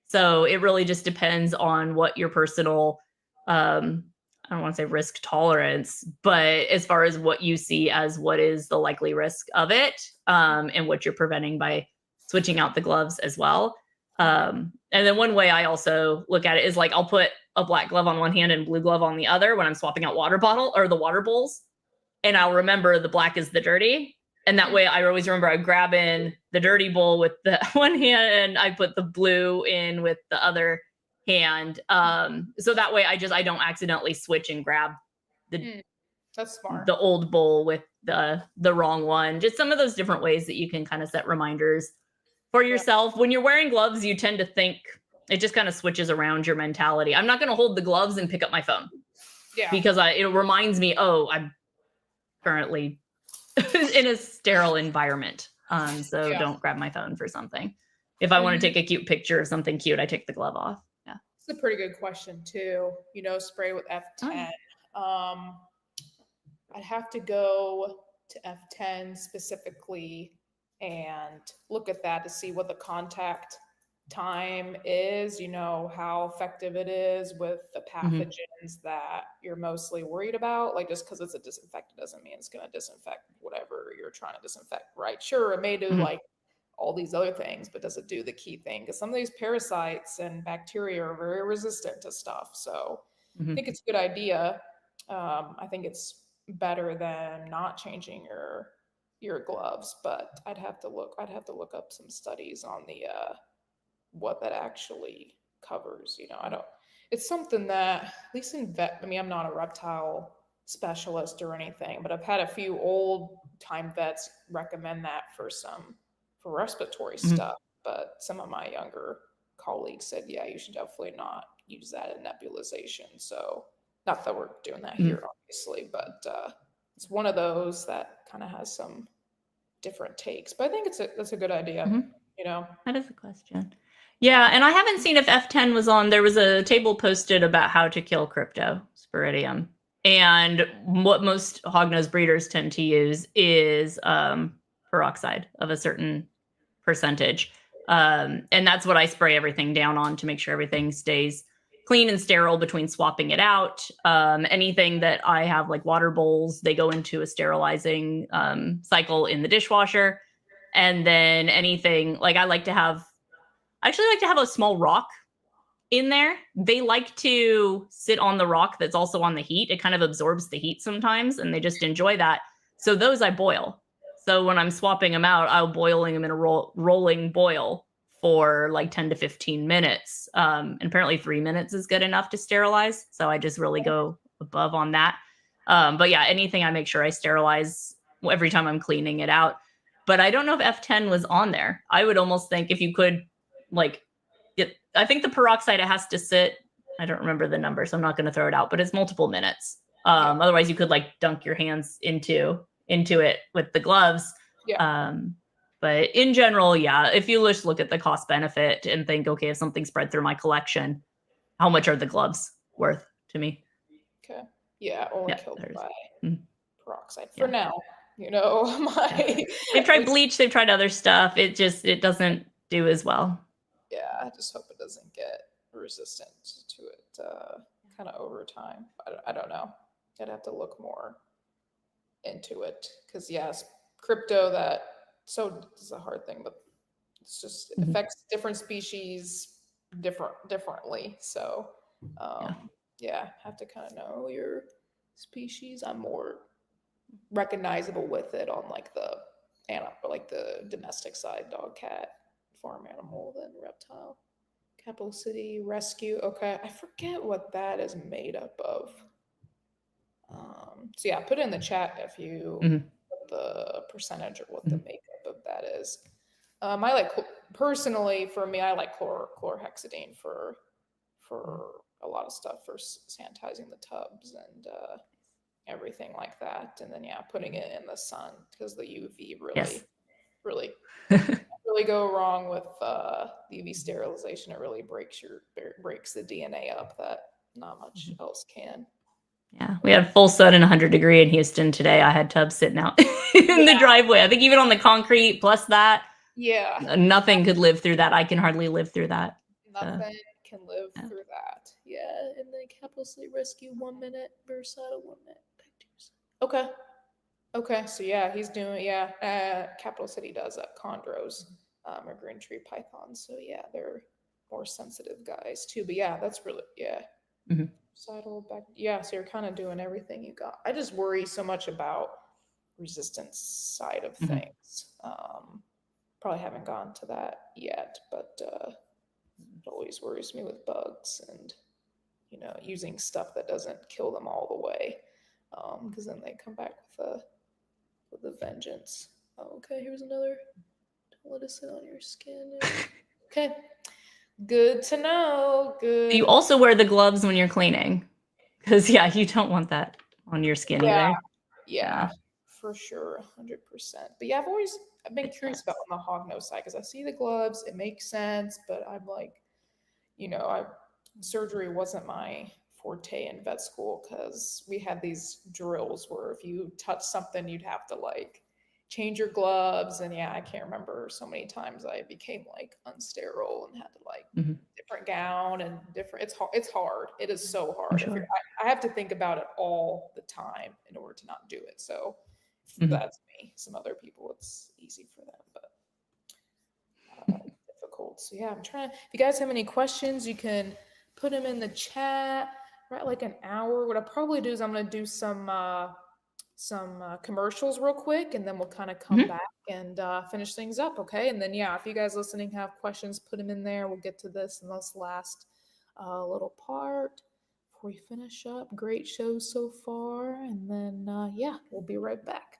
So it really just depends on what your personal, I don't want to say risk tolerance, but as far as what you see as what is the likely risk of it, and what you're preventing by switching out the gloves as well. And then one way I also look at it is like, I'll put a black glove on one hand and blue glove on the other when I'm swapping out water bottle or the water bowls. And I'll remember the black is the dirty. And that way I always remember I grab in the dirty bowl with the one hand and I put the blue in with the other hand. So that way I don't accidentally switch and grab that's smart. The old bowl with the wrong one. Just some of those different ways that you can kind of set reminders for yourself. When you're wearing gloves, you tend to think it just kind of switches around your mentality. I'm not going to hold the gloves and pick up my phone. Yeah. Because it reminds me, oh, I'm currently in a sterile environment. So don't grab my phone for something. If I want to take a cute picture of something cute, I take the glove off. Yeah. It's a pretty good question too. You know, spray with F10. I'd have to go to F10 specifically and look at that to see what the contact time is, you know, how effective it is with the pathogens that you're mostly worried about. Like, just because it's a disinfectant doesn't mean it's going to disinfect whatever you're trying to disinfect, right? Sure, it may do like all these other things, but does it do the key thing? Because some of these parasites and bacteria are very resistant to stuff. So I think it's a good idea. I think it's better than not changing your gloves, but I'd have to look up some studies on the what that actually covers. You know, it's something that, at least in vet, I mean, I'm not a reptile specialist or anything, but I've had a few old time vets recommend that for respiratory stuff. But some of my younger colleagues said, yeah, you should definitely not use that in nebulization. So not that we're doing that here, obviously, but it's one of those that kind of has some different takes. But I think that's a good idea. You know, that is a question. Yeah, and I haven't seen if F10 was on. There was a table posted about how to kill Cryptosporidium, and what most hognose breeders tend to use is peroxide of a certain percentage, and that's what I spray everything down on to make sure everything stays clean and sterile between swapping it out. Anything that I have, like water bowls, they go into a sterilizing cycle in the dishwasher, and then anything like I actually like to have a small rock in there. They like to sit on the rock that's also on the heat. It kind of absorbs the heat sometimes, and they just enjoy that. So those I boil. So when I'm swapping them out, I'll boiling them in a rolling boil for like 10 to 15 minutes. And apparently 3 minutes is good enough to sterilize. So I just really go above on that. But yeah, anything I make sure I sterilize every time I'm cleaning it out. But I don't know if F10 was on there. I would almost think if you could, like, I think the peroxide, it has to sit, I don't remember the number, so I'm not going to throw it out, but it's multiple minutes. Otherwise you could like dunk your hands into it with the gloves. But in general, yeah, if you just look at the cost benefit and think, okay, if something spread through my collection, how much are the gloves worth to me? Okay. Yeah, only killed by peroxide for now. You know, they've tried bleach, they've tried other stuff. It doesn't do as well. Yeah, I just hope it doesn't get resistant to it kind of over time. I don't know. I'd have to look more into it because yes, crypto so it's a hard thing, but it's just it affects different species differently. So yeah, have to kind of know your species. I'm more recognizable with it on like the animal, like the domestic side, dog, cat, farm animal, than reptile. Capital City Rescue. Okay, I forget what that is made up of. So yeah, put it in the chat if you put the percentage or what the makeup of that is. I like personally for me, I like chlorhexidine for a lot of stuff for sanitizing the tubs and everything like that. And then yeah, putting it in the sun because the UV really go wrong with UV sterilization. It really breaks the DNA up that not much else can. Yeah, we had full sun and 100 degree in Houston today. I had tubs sitting out in the driveway. I think even on the concrete plus that, nothing could live through that. I can hardly live through that. Nothing can live through that. Yeah, and then Capital City Rescue 1 minute, Versada 1 minute. Okay, so yeah, he's doing Capital City does CHONDROS, or green tree pythons. So yeah, they're more sensitive guys too. But yeah, that's really Saddle back. Yeah, so you're kind of doing everything you got. I just worry so much about resistance side of things. Probably haven't gone to that yet, but it always worries me with bugs and using stuff that doesn't kill them all the way, because then they come back with a vengeance. Okay, here's another. Don't let it sit on your skin. Okay. Good to know. Good. You also wear the gloves when you're cleaning, because you don't want that on your skin either. Yeah, for sure, 100%. But yeah, I've been curious about on the hognose side because I see the gloves, it makes sense, but I'm like, surgery wasn't my forte in vet school because we had these drills where if you touch something, you'd have to like change your gloves, and I can't remember so many times I became like unsterile and had to like different gown and different. It's hard. It is so hard. Sure. I have to think about it all the time in order to not do it. So that's me. Some other people, it's easy for them, but difficult. So yeah, I'm trying. If you guys have any questions, you can put them in the chat. We're at like an hour. What I'll probably do is I'm going to do some commercials real quick, and then we'll kind of come back and finish things up. Okay. And then, if you guys listening have questions, put them in there. We'll get to this in this last little part before we finish up. Great show so far. And then, we'll be right back.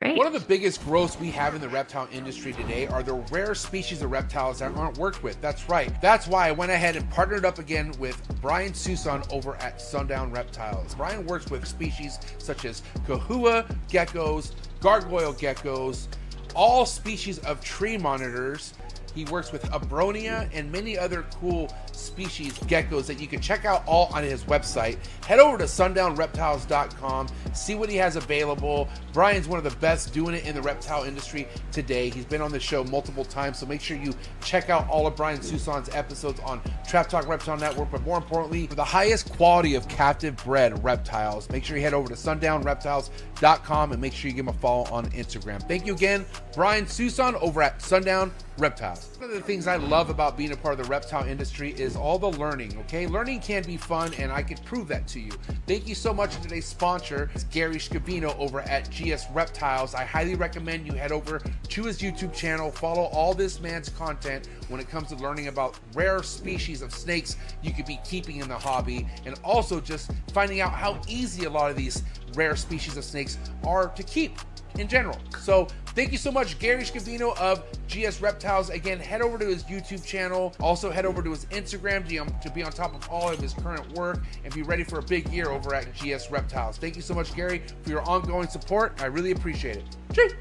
Great. One of the biggest growths we have in the reptile industry today are the rare species of reptiles that aren't worked with. That's right. That's why I went ahead and partnered up again with Brian Susan over at SUNDOWN Reptiles. Brian works with species such as kahua geckos, gargoyle geckos, all species of tree monitors. He works with abronia and many other cool species geckos that you can check out all on his website. Head over to sundownreptiles.com, see what he has available. Brian's one of the best doing it in the reptile industry today. He's been on the show multiple times, so make sure you check out all of Brian Susan's episodes on Trap Talk Reptile Network. But more importantly, for the highest quality of captive bred reptiles, make sure you head over to sundownreptiles.com and make sure you give him a follow on Instagram. Thank you again, Brian Susan over at SUNDOWN Reptiles. One of the things I love about being a part of the reptile industry is all the learning, okay? Learning can be fun, and I can prove that to you. Thank you so much to today's sponsor, Gary Scavino over at gs.reptiles. I highly recommend you head over to his YouTube channel, follow all this man's content when it comes to learning about rare species of snakes you could be keeping in the hobby, and also just finding out how easy a lot of these rare species of snakes are to keep in general. So thank you so much, Gary Scavino of GS Reptiles. Again, head over to his YouTube channel. Also head over to his Instagram to be on top of all of his current work and be ready for a big year over at GS Reptiles. Thank you so much, Gary, for your ongoing support. I really appreciate it. Cheers.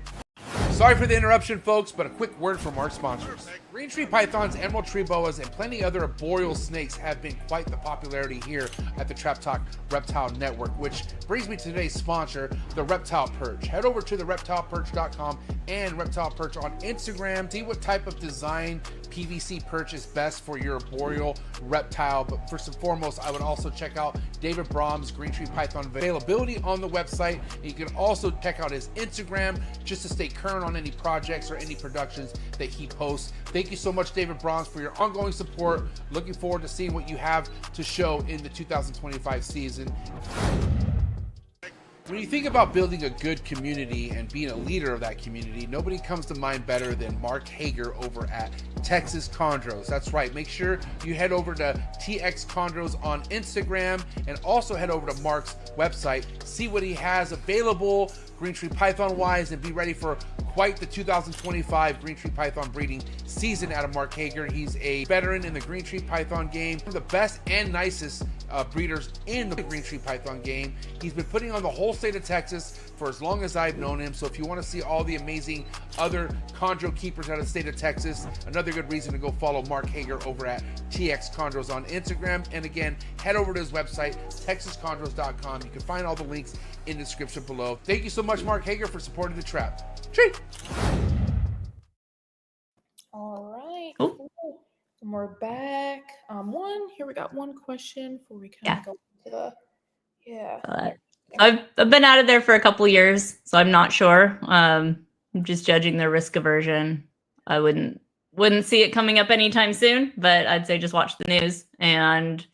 Sorry for the interruption, folks, but a quick word from our sponsors. Green tree pythons, emerald tree boas, and plenty other arboreal snakes have been quite the popularity here at the Trap Talk Reptile Network, which brings me to today's sponsor, the Reptile Perch. Head over to the reptileperch.com and Reptile Perch on Instagram. See what type of design PVC perch is best for your arboreal reptile. But first and foremost, I would also check out David Brom's Green Tree Python availability on the website. And you can also check out his Instagram just to stay current on any projects or any productions that he posts. Thank you so much, David Brahms, for your ongoing support. Looking forward to seeing what you have to show in the 2025 season. When you think about building a good community and being a leader of that community, nobody comes to mind better than Mark Hager over at Texas Chondros. That's right. Make sure you head over to TX Chondros on Instagram and also head over to Mark's website. See what he has available Green Tree Python wise and be ready for quite the 2025 Green Tree Python breeding season out of Mark Hager. He's a veteran in the Green Tree Python game, one of the best and nicest breeders in the Green Tree Python game. He's been putting on the whole state of Texas for as long as I've known him. So if you want to see all the amazing other chondro keepers out of the state of Texas, another good reason to go follow Mark Hager over at TX Chondros on Instagram. And again, head over to his website, texaschondros.com. You can find all the links in the description below. Thank you so much, Mark Hager, for supporting the trap. Treat. All right. Oh. Cool. And we're back. Here we got one question before we kind of go into the I've been out of there for a couple years, so I'm not sure. I'm just judging their risk aversion. I wouldn't see it coming up anytime soon, but I'd say just watch the news and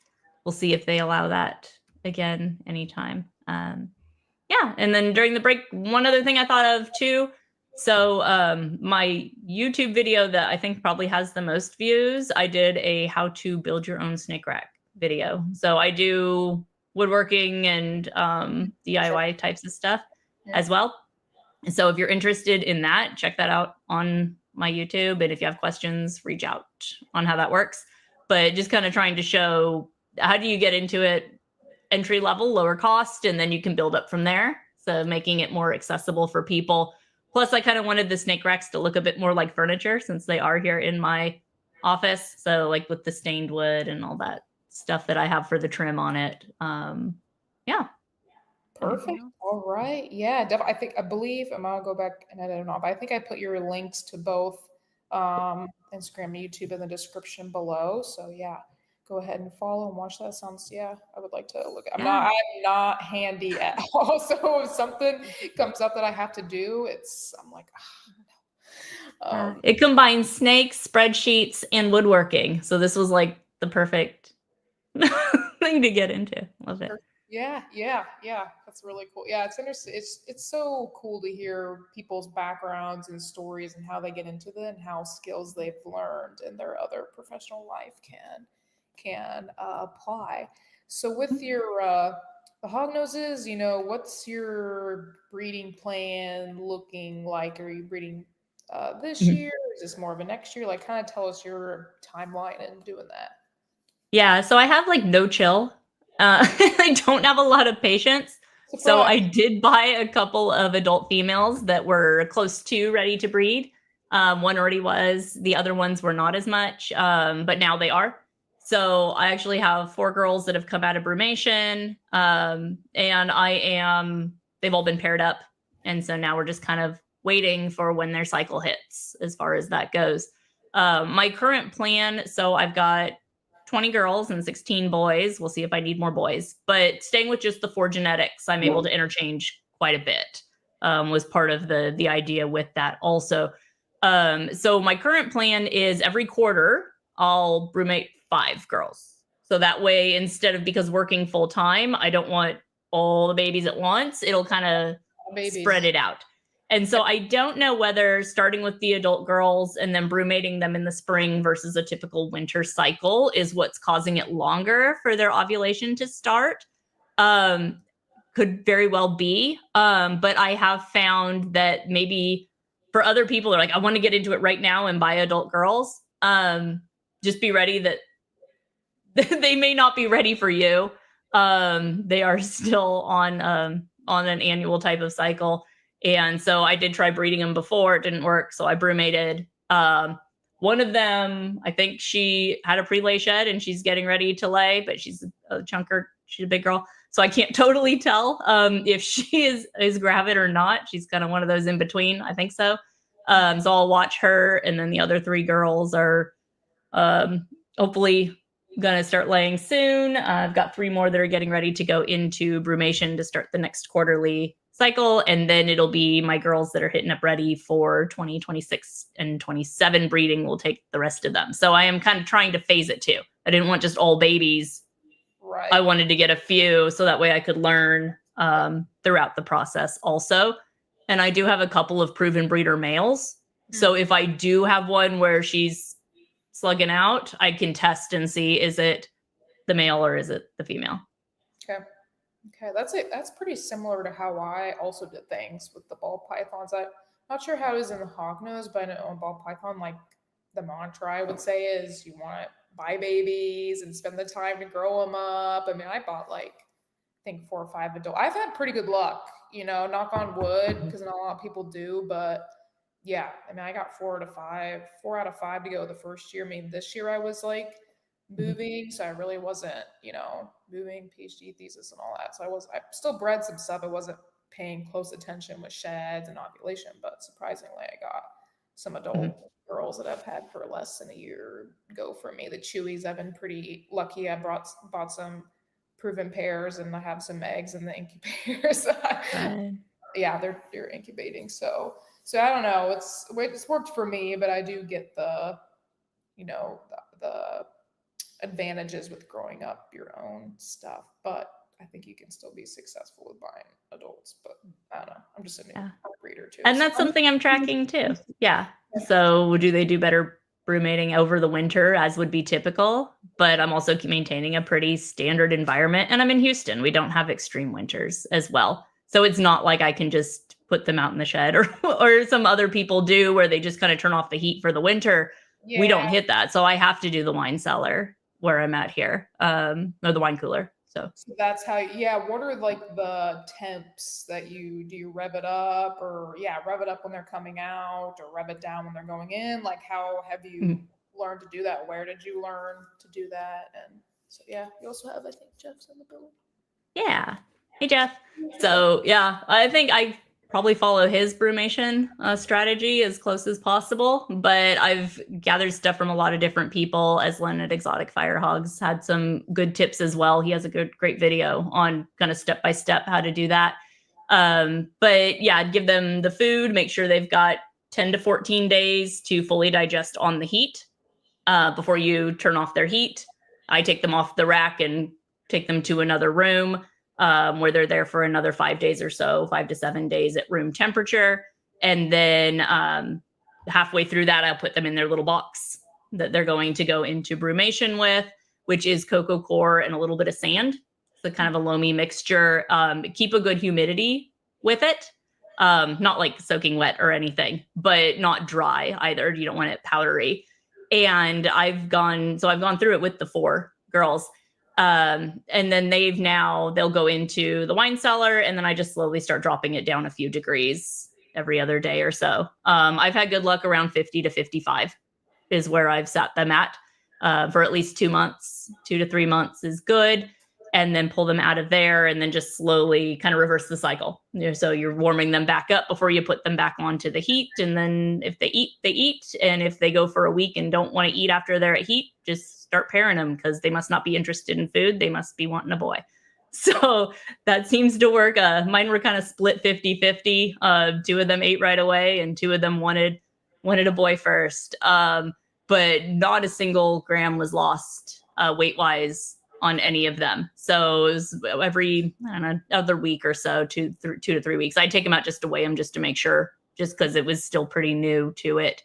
we'll see if they allow that again anytime. And then during the break, one other thing I thought of too. So my YouTube video that I think probably has the most views, I did a how to build your own snake rack video. So I do woodworking and DIY types of stuff as well. So if you're interested in that, check that out on my YouTube. And if you have questions, reach out on how that works. But just kind of trying to show how do you get into it entry level, lower cost, and then you can build up from there. So making it more accessible for people. Plus, I kind of wanted the snake racks to look a bit more like furniture since they are here in my office. So like with the stained wood and all that stuff that I have for the trim on it. Perfect. All right. Yeah, I believe I'm gonna go back and I don't know, but I think I put your links to both Instagram and YouTube in the description below. So yeah, go ahead and follow and watch that. I would like to look at. I'm not handy at all. So if something comes up that I have to do, I'm like, it combines snakes, spreadsheets, and woodworking. So this was like the perfect thing to get into. Love it. Yeah. That's really cool. Yeah, it's interesting. It's so cool to hear people's backgrounds and stories and how they get into it and how skills they've learned in their other professional life can apply. So with your the hognoses, what's your breeding plan looking like? Are you breeding this year? Is this more of a next year? Like, kind of tell us your timeline in doing that. Yeah, so I have like no chill. I don't have a lot of patience. Surprise. So I did buy a couple of adult females that were close to ready to breed. One already was. The other ones were not as much, but now they are. So I actually have 4 girls that have come out of brumation, and they've all been paired up. And so now we're just kind of waiting for when their cycle hits as far as that goes. My current plan, so I've got 20 girls and 16 boys. We'll see if I need more boys, but staying with just the 4 genetics, I'm able to interchange quite a bit, was part of the idea with that also. So my current plan is every quarter, I'll brumate 5 girls. So that way, instead of, because working full time, I don't want all the babies at once. It'll kind of spread it out. And so I don't know whether starting with the adult girls and then brumating them in the spring versus a typical winter cycle is what's causing it longer for their ovulation to start. Could very well be. But I have found that maybe for other people who are like, I want to get into it right now and buy adult girls. Just be ready that they may not be ready for you. They are still on an annual type of cycle. And so I did try breeding them before. It didn't work. So I brewmated. One of them, I think she had a pre-lay shed and she's getting ready to lay, but she's a chunker. She's a big girl. So I can't totally tell if she is gravid or not. She's kind of one of those in between. I think so. So I'll watch her. And then the other 3 girls are hopefully going to start laying soon. I've got 3 more that are getting ready to go into brumation to start the next quarterly cycle. And then it'll be my girls that are hitting up ready for 2026 and 27 breeding will take the rest of them. So I am kind of trying to phase it too. I didn't want just all babies. Right. I wanted to get a few so that way I could learn throughout the process also. And I do have a couple of proven breeder males. So if I do have one where she's slugging out, I can test and see, is it the male or is it the female? Okay. Okay. That's pretty similar to how I also did things with the ball pythons. I'm not sure how it is in the hognose, but on ball python, like the mantra I would say is you want to buy babies and spend the time to grow them up. I mean, I bought like, I think 4 or 5 adult. I've had pretty good luck, you know, knock on wood, because not a lot of people do, but yeah, I mean, I got 4 out of 5 to go the first year. I mean, this year I was like moving, so I really wasn't, you know, moving, PhD thesis and all that. So I still bred some stuff. I wasn't paying close attention with sheds and ovulation, but surprisingly, I got some adult girls that I've had for less than a year go for me. The chewies, I've been pretty lucky. I bought some proven pairs and I have some eggs in the incubators. Yeah, they're incubating. So I don't know. It's worked for me, but I do get the, you know, the advantages with growing up your own stuff. But I think you can still be successful with buying adults. But I don't know. I'm just a new breeder too. And that's something I'm tracking too. Yeah. So do they do better brewmating over the winter as would be typical? But I'm also maintaining a pretty standard environment. And I'm in Houston. We don't have extreme winters as well. So it's not like I can just put them out in the shed or some other people do where they just kind of turn off the heat for the winter. Yeah. We don't hit that. So I have to do the wine cellar where I'm at here, or the wine cooler. So that's how, what are like the temps that do you rev it up rev it up when they're coming out or rev it down when they're going in? Like how have you learned to do that? Where did you learn to do that? And so, you also have, I think, Jeff's in the building. Yeah. Hey, Jeff. So I think I probably follow his brumation strategy as close as possible, but I've gathered stuff from a lot of different people. As Len at Exotic Fire Hogs had some good tips as well. He has a great video on kind of step-by-step how to do that. But I'd give them the food, make sure they've got 10 to 14 days to fully digest on the heat before you turn off their heat. I take them off the rack and take them to another room where they're there for another 5 days or so, 5 to 7 days at room temperature. And then halfway through that, I'll put them in their little box that they're going to go into brumation with, which is cocoa core and a little bit of sand. So kind of a loamy mixture. Keep a good humidity with it. Not like soaking wet or anything, but not dry either. You don't want it powdery. And I've gone through it with the 4 girls. And then they'll go into the wine cellar, and then I just slowly start dropping it down a few degrees every other day or so. I've had good luck around 50 to 55 is where I've sat them at for at least 2 months. 2 to 3 months is good. And then pull them out of there and then just slowly kind of reverse the cycle. So you're warming them back up before you put them back onto the heat. And then if they eat, they eat. And if they go for a week and don't want to eat after they're at heat, just start pairing them because they must not be interested in food. They must be wanting a boy. So that seems to work. Mine were kind of split 50-50. 2 of them ate right away and 2 of them wanted a boy first. But not a single gram was lost weight-wise on any of them. So it was every, other week or so, 2 to 3 weeks. I'd take them out just to weigh them just to make sure, just because it was still pretty new to it.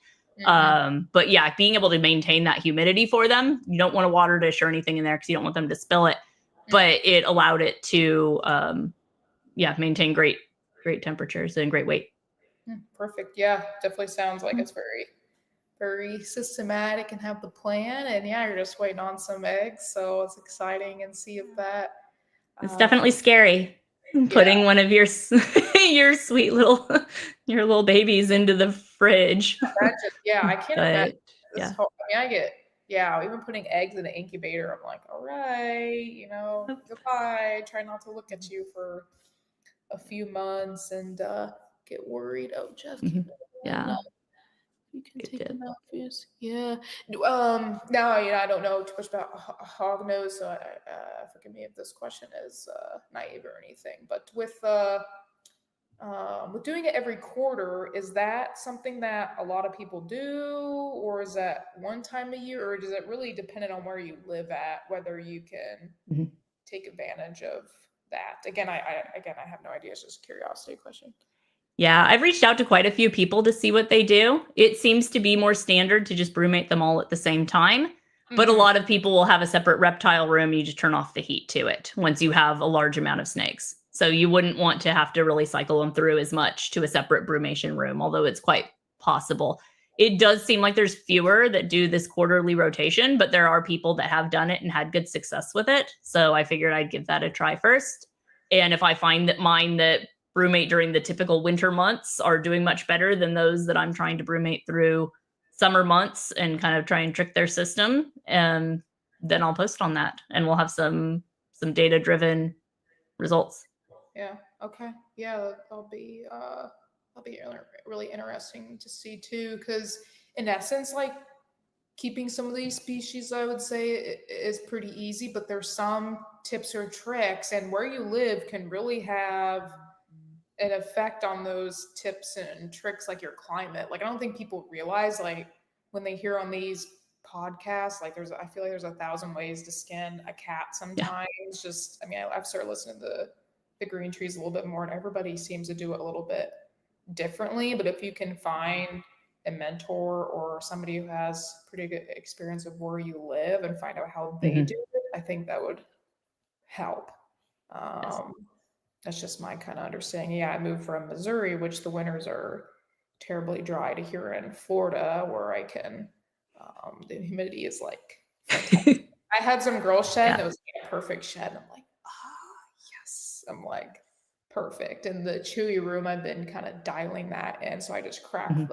Mm-hmm. But being able to maintain that humidity for them, you don't want a water dish or anything in there because you don't want them to spill it. Mm-hmm. But it allowed it to, maintain great temperatures and great weight. Perfect. Yeah, definitely sounds like it's very, very systematic and have the plan. And you're just waiting on some eggs. So it's exciting and see if that. It's definitely scary. Putting one of your your sweet your little babies into the fridge. I can't But, imagine this yeah. whole, I mean, even putting eggs in an incubator, I'm like, all right, goodbye. Try not to look at you for a few months and get worried. Oh, Jeff, Yeah. you can Good take tip. them out, please. Yeah. Now, I don't know too much about hog nose, so forgive me if this question is naive or anything. But with doing it every quarter, is that something that a lot of people do, or is that one time a year, or does it really depend on where you live at, whether you can take advantage of that? Again, I have no idea. It's just a curiosity question. Yeah, I've reached out to quite a few people to see what they do. It seems to be more standard to just brumate them all at the same time. But a lot of people will have a separate reptile room. You just turn off the heat to it once you have a large amount of snakes. So you wouldn't want to have to really cycle them through as much to a separate brumation room, although it's quite possible. It does seem like there's fewer that do this quarterly rotation, but there are people that have done it and had good success with it. So I figured I'd give that a try first. And if I find that mine that brumate during the typical winter months are doing much better than those that I'm trying to brumate through summer months and kind of try and trick their system, then I'll post on that and we'll have some data-driven results. Yeah. Okay. Yeah, that'll be really interesting to see too, because in essence, like keeping some of these species, I would say, is pretty easy, but there's some tips or tricks, and where you live can really have an effect on those tips and tricks, like your climate. Like, I don't think people realize, like, when they hear on these podcasts, like I feel like there's 1,000 ways to skin a cat sometimes. Yeah. Just, I mean, I've started listening to the green trees a little bit more, and everybody seems to do it a little bit differently. But if you can find a mentor or somebody who has pretty good experience of where you live and find out how they do it, I think that would help. That's just my kind of understanding. Yeah, I moved from Missouri, which the winters are terribly dry, to here in Florida, where I can, the humidity is like, I had some girl shed that was like a perfect shed. I'm like, yes. I'm like, perfect. And the chewy room, I've been kind of dialing that in. So I just cracked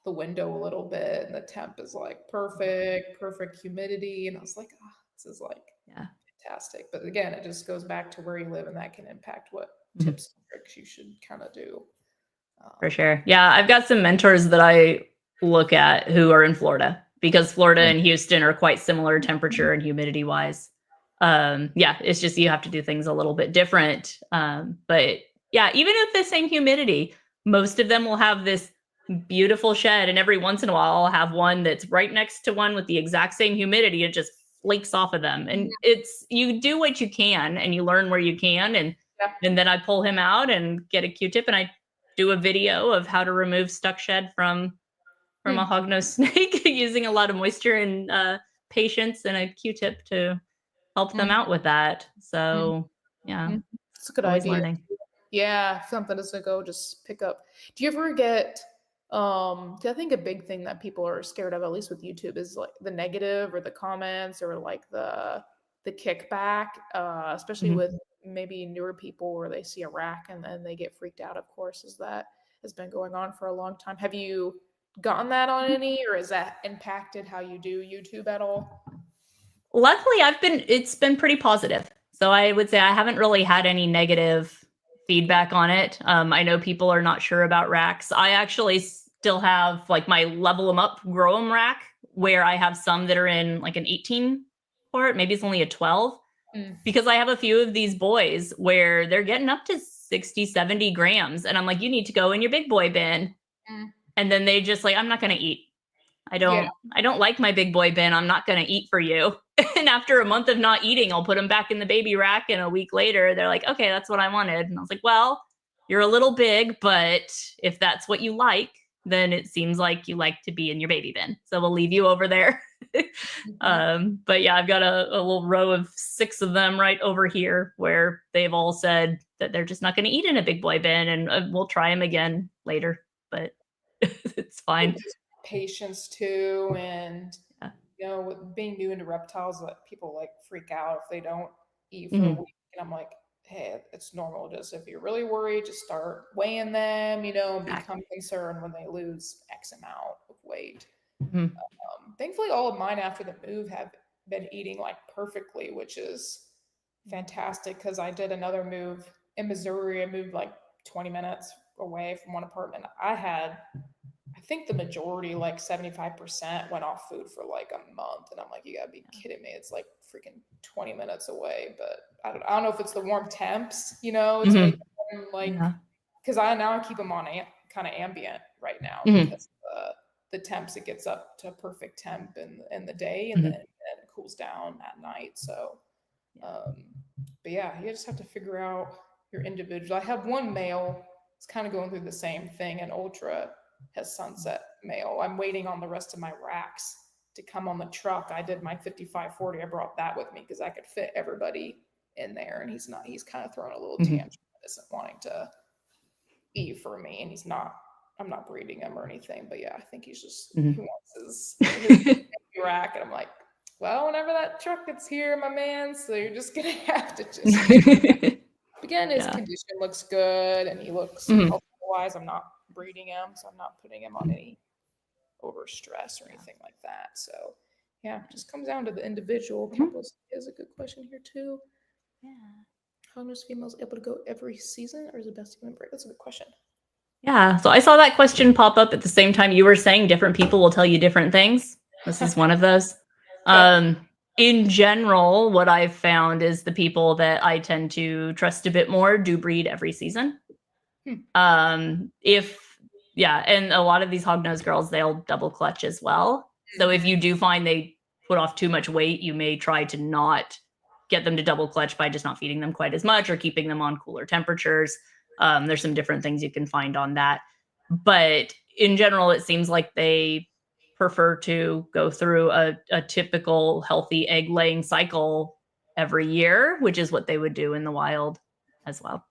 the window a little bit, and the temp is like perfect humidity. And I was like, this is like fantastic. But again, it just goes back to where you live, and that can impact what tips and tricks you should kind of do. For sure. Yeah, I've got some mentors that I look at who are in Florida, because Florida and Houston are quite similar temperature and humidity wise. It's just you have to do things a little bit different. But yeah, even with the same humidity, most of them will have this beautiful shed, and every once in a while I'll have one that's right next to one with the exact same humidity. It just flakes off of them. And it's, you do what you can and you learn where you can. And then I pull him out and get a Q-tip, and I do a video of how to remove stuck shed from a hognose snake using a lot of moisture and patience and a Q-tip to help them out with that. So it's a good idea. Learning. Yeah, something to go just pick up. Do you ever get I think a big thing that people are scared of, at least with YouTube, is like the negative or the comments or like the kickback, especially with maybe newer people where they see a rack and then they get freaked out, of course, as that has been going on for a long time. Have you gotten that on any, or has that impacted how you do YouTube at all? Luckily, it's been pretty positive. So I would say I haven't really had any negative feedback on it. I know people are not sure about racks. I actually still have like my level them up, grow them rack, where I have some that are in like an 18 quart, maybe it's only a 12, because I have a few of these boys where they're getting up to 60, 70 grams. And I'm like, you need to go in your big boy bin. And then they just like, I'm not going to eat. I don't like my big boy bin. I'm not going to eat for you. And after a month of not eating, I'll put them back in the baby rack. And a week later, they're like, okay, that's what I wanted. And I was like, well, you're a little big, but if that's what you like, then it seems like you like to be in your baby bin. So we'll leave you over there. But yeah, I've got a little row of 6 of them right over here where they've all said that they're just not going to eat in a big boy bin, and we'll try them again later, but it's fine. Patience too, and with being new into reptiles, like people like freak out if they don't eat for a week, and I'm like, hey, it's normal. Just if you're really worried, just start weighing them, you know, become concerned when they lose X amount of weight. Mhm. Thankfully, all of mine after the move have been eating like perfectly, which is fantastic because I did another move in Missouri. I moved like 20 minutes away from one apartment. I think the majority, like 75%, went off food for like a month. And I'm like, you gotta be kidding me. It's like freaking 20 minutes away. But I don't know if it's the warm temps, you know, it's making them like, because I keep them on kind of ambient right now because the temps, it gets up to perfect temp in the day and then it cools down at night. So, but yeah, you just have to figure out your individual. I have one male, it's kind of going through the same thing, and Ultra has sunset male. I'm waiting on the rest of my racks to come on the truck. I did my 5540. I brought that with me because I could fit everybody in there, and he's kind of throwing a little tantrum, isn't wanting to eat for me, and I'm not breeding him or anything, but yeah, I think he's just, he wants his rack, and I'm like, well, whenever that truck gets here, my man, so you're just gonna have to just again, his condition looks good, and he looks health-wise. I'm not breeding him, so I'm not putting him on any over stress or anything like that. So yeah, it just comes down to the individual. Campos is a good question here too. Yeah. How most females able to go every season, or is it best to even break? That's a good question. Yeah. So I saw that question pop up at the same time you were saying different people will tell you different things. This is one of those. In general, what I've found is the people that I tend to trust a bit more do breed every season. And a lot of these hognose girls, they'll double clutch as well. So if you do find they put off too much weight, you may try to not get them to double clutch by just not feeding them quite as much or keeping them on cooler temperatures. There's some different things you can find on that. But in general, it seems like they prefer to go through a typical healthy egg laying cycle every year, which is what they would do in the wild as well.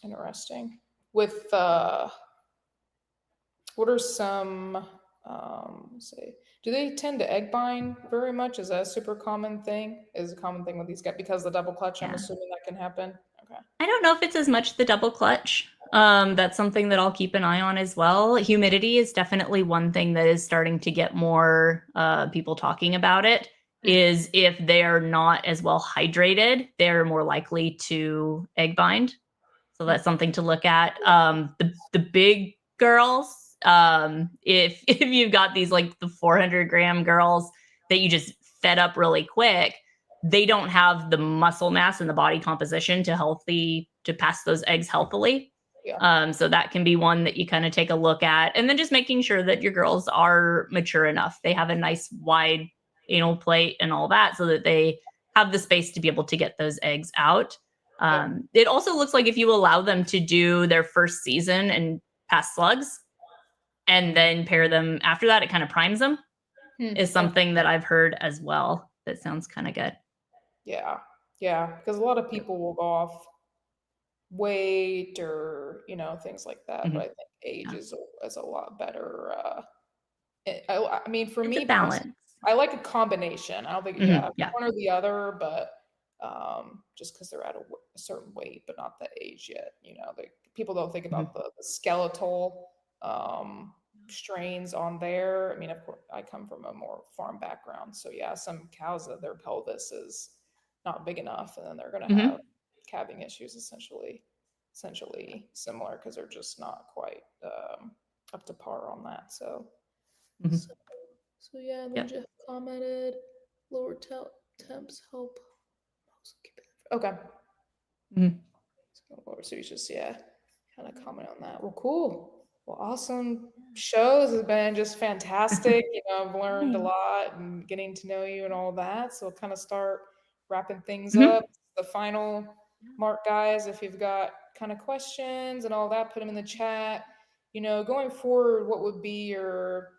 Interesting. With what are some do they tend to egg bind very much? Is that a super common thing? Is a common thing with these guys because the double clutch? I'm assuming that can happen. Okay. I don't know if it's as much the double clutch. That's something that I'll keep an eye on as well. Humidity is definitely one thing that is starting to get more people talking about it. Is if they're not as well hydrated, they're more likely to egg bind. So that's something to look at. The big girls, if you've got these like the 400-gram girls that you just fed up really quick, they don't have the muscle mass and the body composition to pass those eggs healthily. Yeah. So that can be one that you kind of take a look at, and then just making sure that your girls are mature enough. They have a nice wide anal plate and all that, so that they have the space to be able to get those eggs out. It also looks like if you allow them to do their first season and pass slugs and then pair them after that, it kind of primes them is something that I've heard as well. That sounds kind of good. Yeah. Because a lot of people will go off weight or, things like that. But I think age is a lot better. I mean, for me, balance. I like a combination. I don't think one or the other, but just because they're at a certain weight, but not the age yet. People don't think about the skeletal strains on there. I mean, of course, I come from a more farm background, so yeah, some cows that their pelvis is not big enough, and then they're going to have calving issues, essentially similar because they're just not quite up to par on that. So yeah. Then Jeff commented, lower temps help. Okay. So he's just kind of comment on that. Well, cool. Well, awesome shows has been just fantastic. I've learned a lot and getting to know you and all that. So we'll kind of start wrapping things up. The final mark, guys, if you've got kind of questions and all that, put them in the chat. Going forward, what would be your,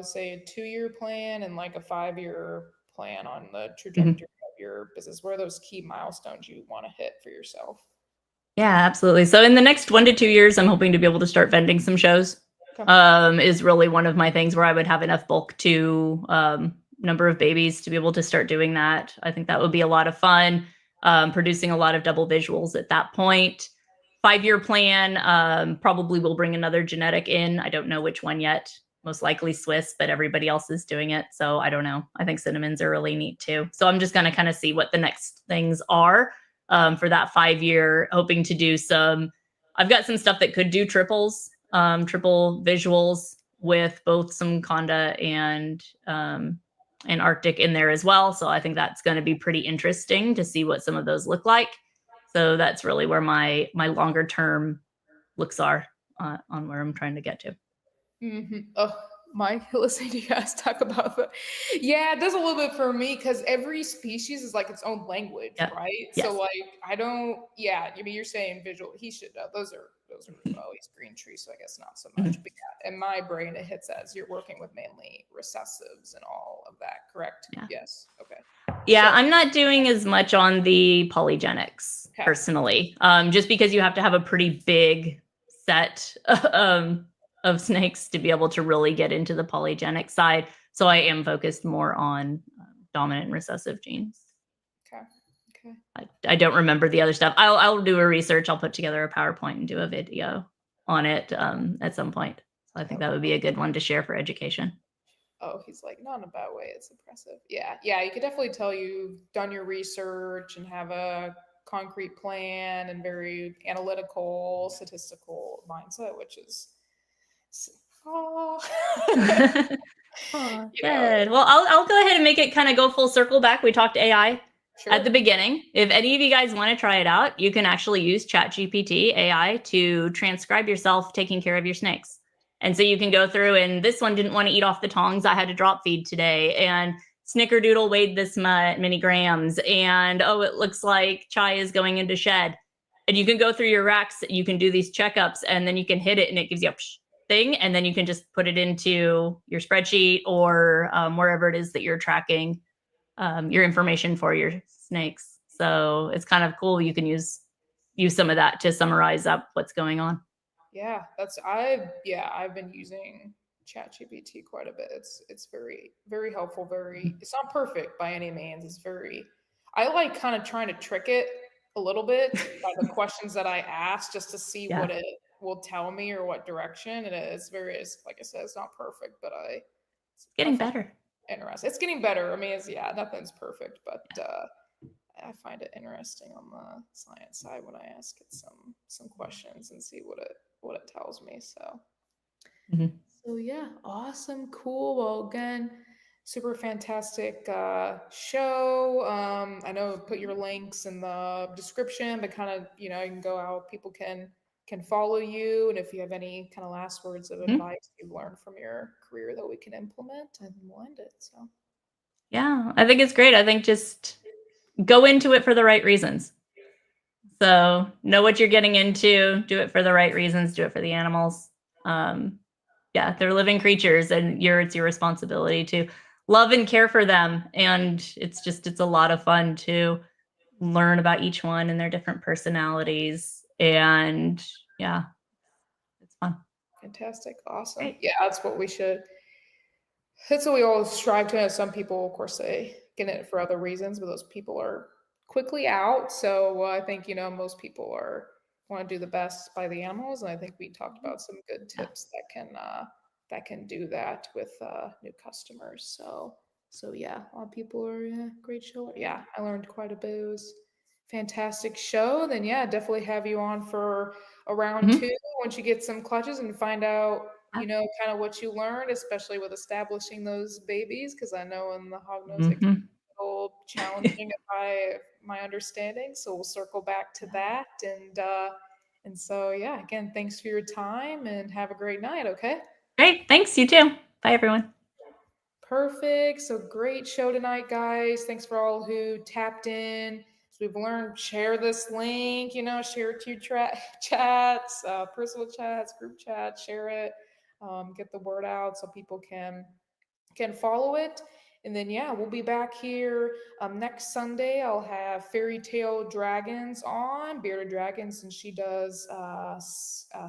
say a 2-year plan and like a 5-year plan on the trajectory of your business? What are those key milestones you want to hit for yourself? Yeah, absolutely. So in the next 1 to 2 years, I'm hoping to be able to start vending some shows. Is really one of my things where I would have enough bulk to number of babies to be able to start doing that. I think that would be a lot of fun. producing a lot of double visuals at that point. 5-year plan, probably will bring another genetic in. I don't know which one yet. Most likely Swiss, but everybody else is doing it. So I don't know. I think cinnamons are really neat too. So I'm just going to kind of see what the next things are for that 5-year, hoping to do some. I've got some stuff that could do triples, triple visuals with both some Conda and Arctic in there as well. So I think that's going to be pretty interesting to see what some of those look like. So that's really where my longer term looks are on where I'm trying to get to. Mm-hmm. Oh, Mike, listening to you guys talk about that. Yeah, it does a little bit for me because every species is like its own language, right? Yes. So like I don't, I mean, you're saying visual, he should know. Those are he's green tree, so I guess not so much. But yeah, in my brain it hits as you're working with mainly recessives and all of that, correct? Yeah. Yes. Okay. Yeah, so, I'm not doing as much on the polygenics personally, just because you have to have a pretty big set of snakes to be able to really get into the polygenic side. So I am focused more on dominant and recessive genes. Okay. I don't remember the other stuff. I'll do a research. I'll put together a PowerPoint and do a video on it at some point. So I think that would be a good one to share for education. Oh, he's like, not in a bad way. It's impressive. Yeah. You could definitely tell you've done your research and have a concrete plan and very analytical, statistical mindset, which is good. Well, I'll go ahead and make it kind of go full circle back. We talked AI at the beginning. If any of you guys want to try it out, you can actually use ChatGPT AI to transcribe yourself taking care of your snakes. And so you can go through, and this one didn't want to eat off the tongs. I had to drop feed today. And Snickerdoodle weighed this many grams. And, oh, it looks like Chai is going into shed. And you can go through your racks. You can do these checkups, and then you can hit it, and it gives you a thing. And then you can just put it into your spreadsheet or wherever it is that you're tracking your information for your snakes. So it's kind of cool. You can use some of that to summarize up what's going on. Yeah, I've been using ChatGPT quite a bit. It's very, very helpful. It's not perfect by any means. I like kind of trying to trick it a little bit by the questions that I ask just to see what it will tell me or what direction. And it's like I said, it's not perfect, but it's getting better. Interesting. It's getting better. I mean, nothing's perfect, but I find it interesting on the science side when I ask it some questions and see what it tells me. So, So yeah, awesome, cool. Well, again, super fantastic show. I know put your links in the description, but kind of you can go out. People can follow you, and if you have any kind of last words of advice you've learned from your career that we can implement, and we'll end it. So, yeah, I think it's great. I think just go into it for the right reasons. So know what you're getting into, do it for the right reasons, do it for the animals. They're living creatures, and it's your responsibility to love and care for them. And it's a lot of fun to learn about each one and their different personalities. And it's fun. Fantastic. Awesome. Great. Yeah, that's what we all strive to. Some people, of course, they get it for other reasons, but those people are quickly out. So I think, most people want to do the best by the animals. And I think we talked about some good tips that can do that with new customers. So yeah, a lot of people are great show. Yeah, I learned quite a bit. It was a fantastic show. Then definitely have you on for a round 2 once you get some clutches and find out, kind of what you learned, especially with establishing those babies. Cause I know in the hognose, it can be a little challenging by my understanding. So we'll circle back to that. And so, again, thanks for your time and have a great night. Okay. Great. Thanks. You too. Bye, everyone. Perfect. So great show tonight, guys. Thanks for all who tapped in. So we've learned, share this link, share it to your chats, personal chats, group chats, share it, get the word out so people can follow it. And then, we'll be back here next Sunday. I'll have Fairy Tale Dragons on, Bearded Dragons, and she does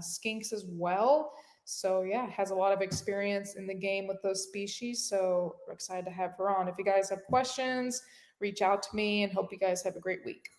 skinks as well. So, has a lot of experience in the game with those species. So we're excited to have her on. If you guys have questions, reach out to me, and hope you guys have a great week.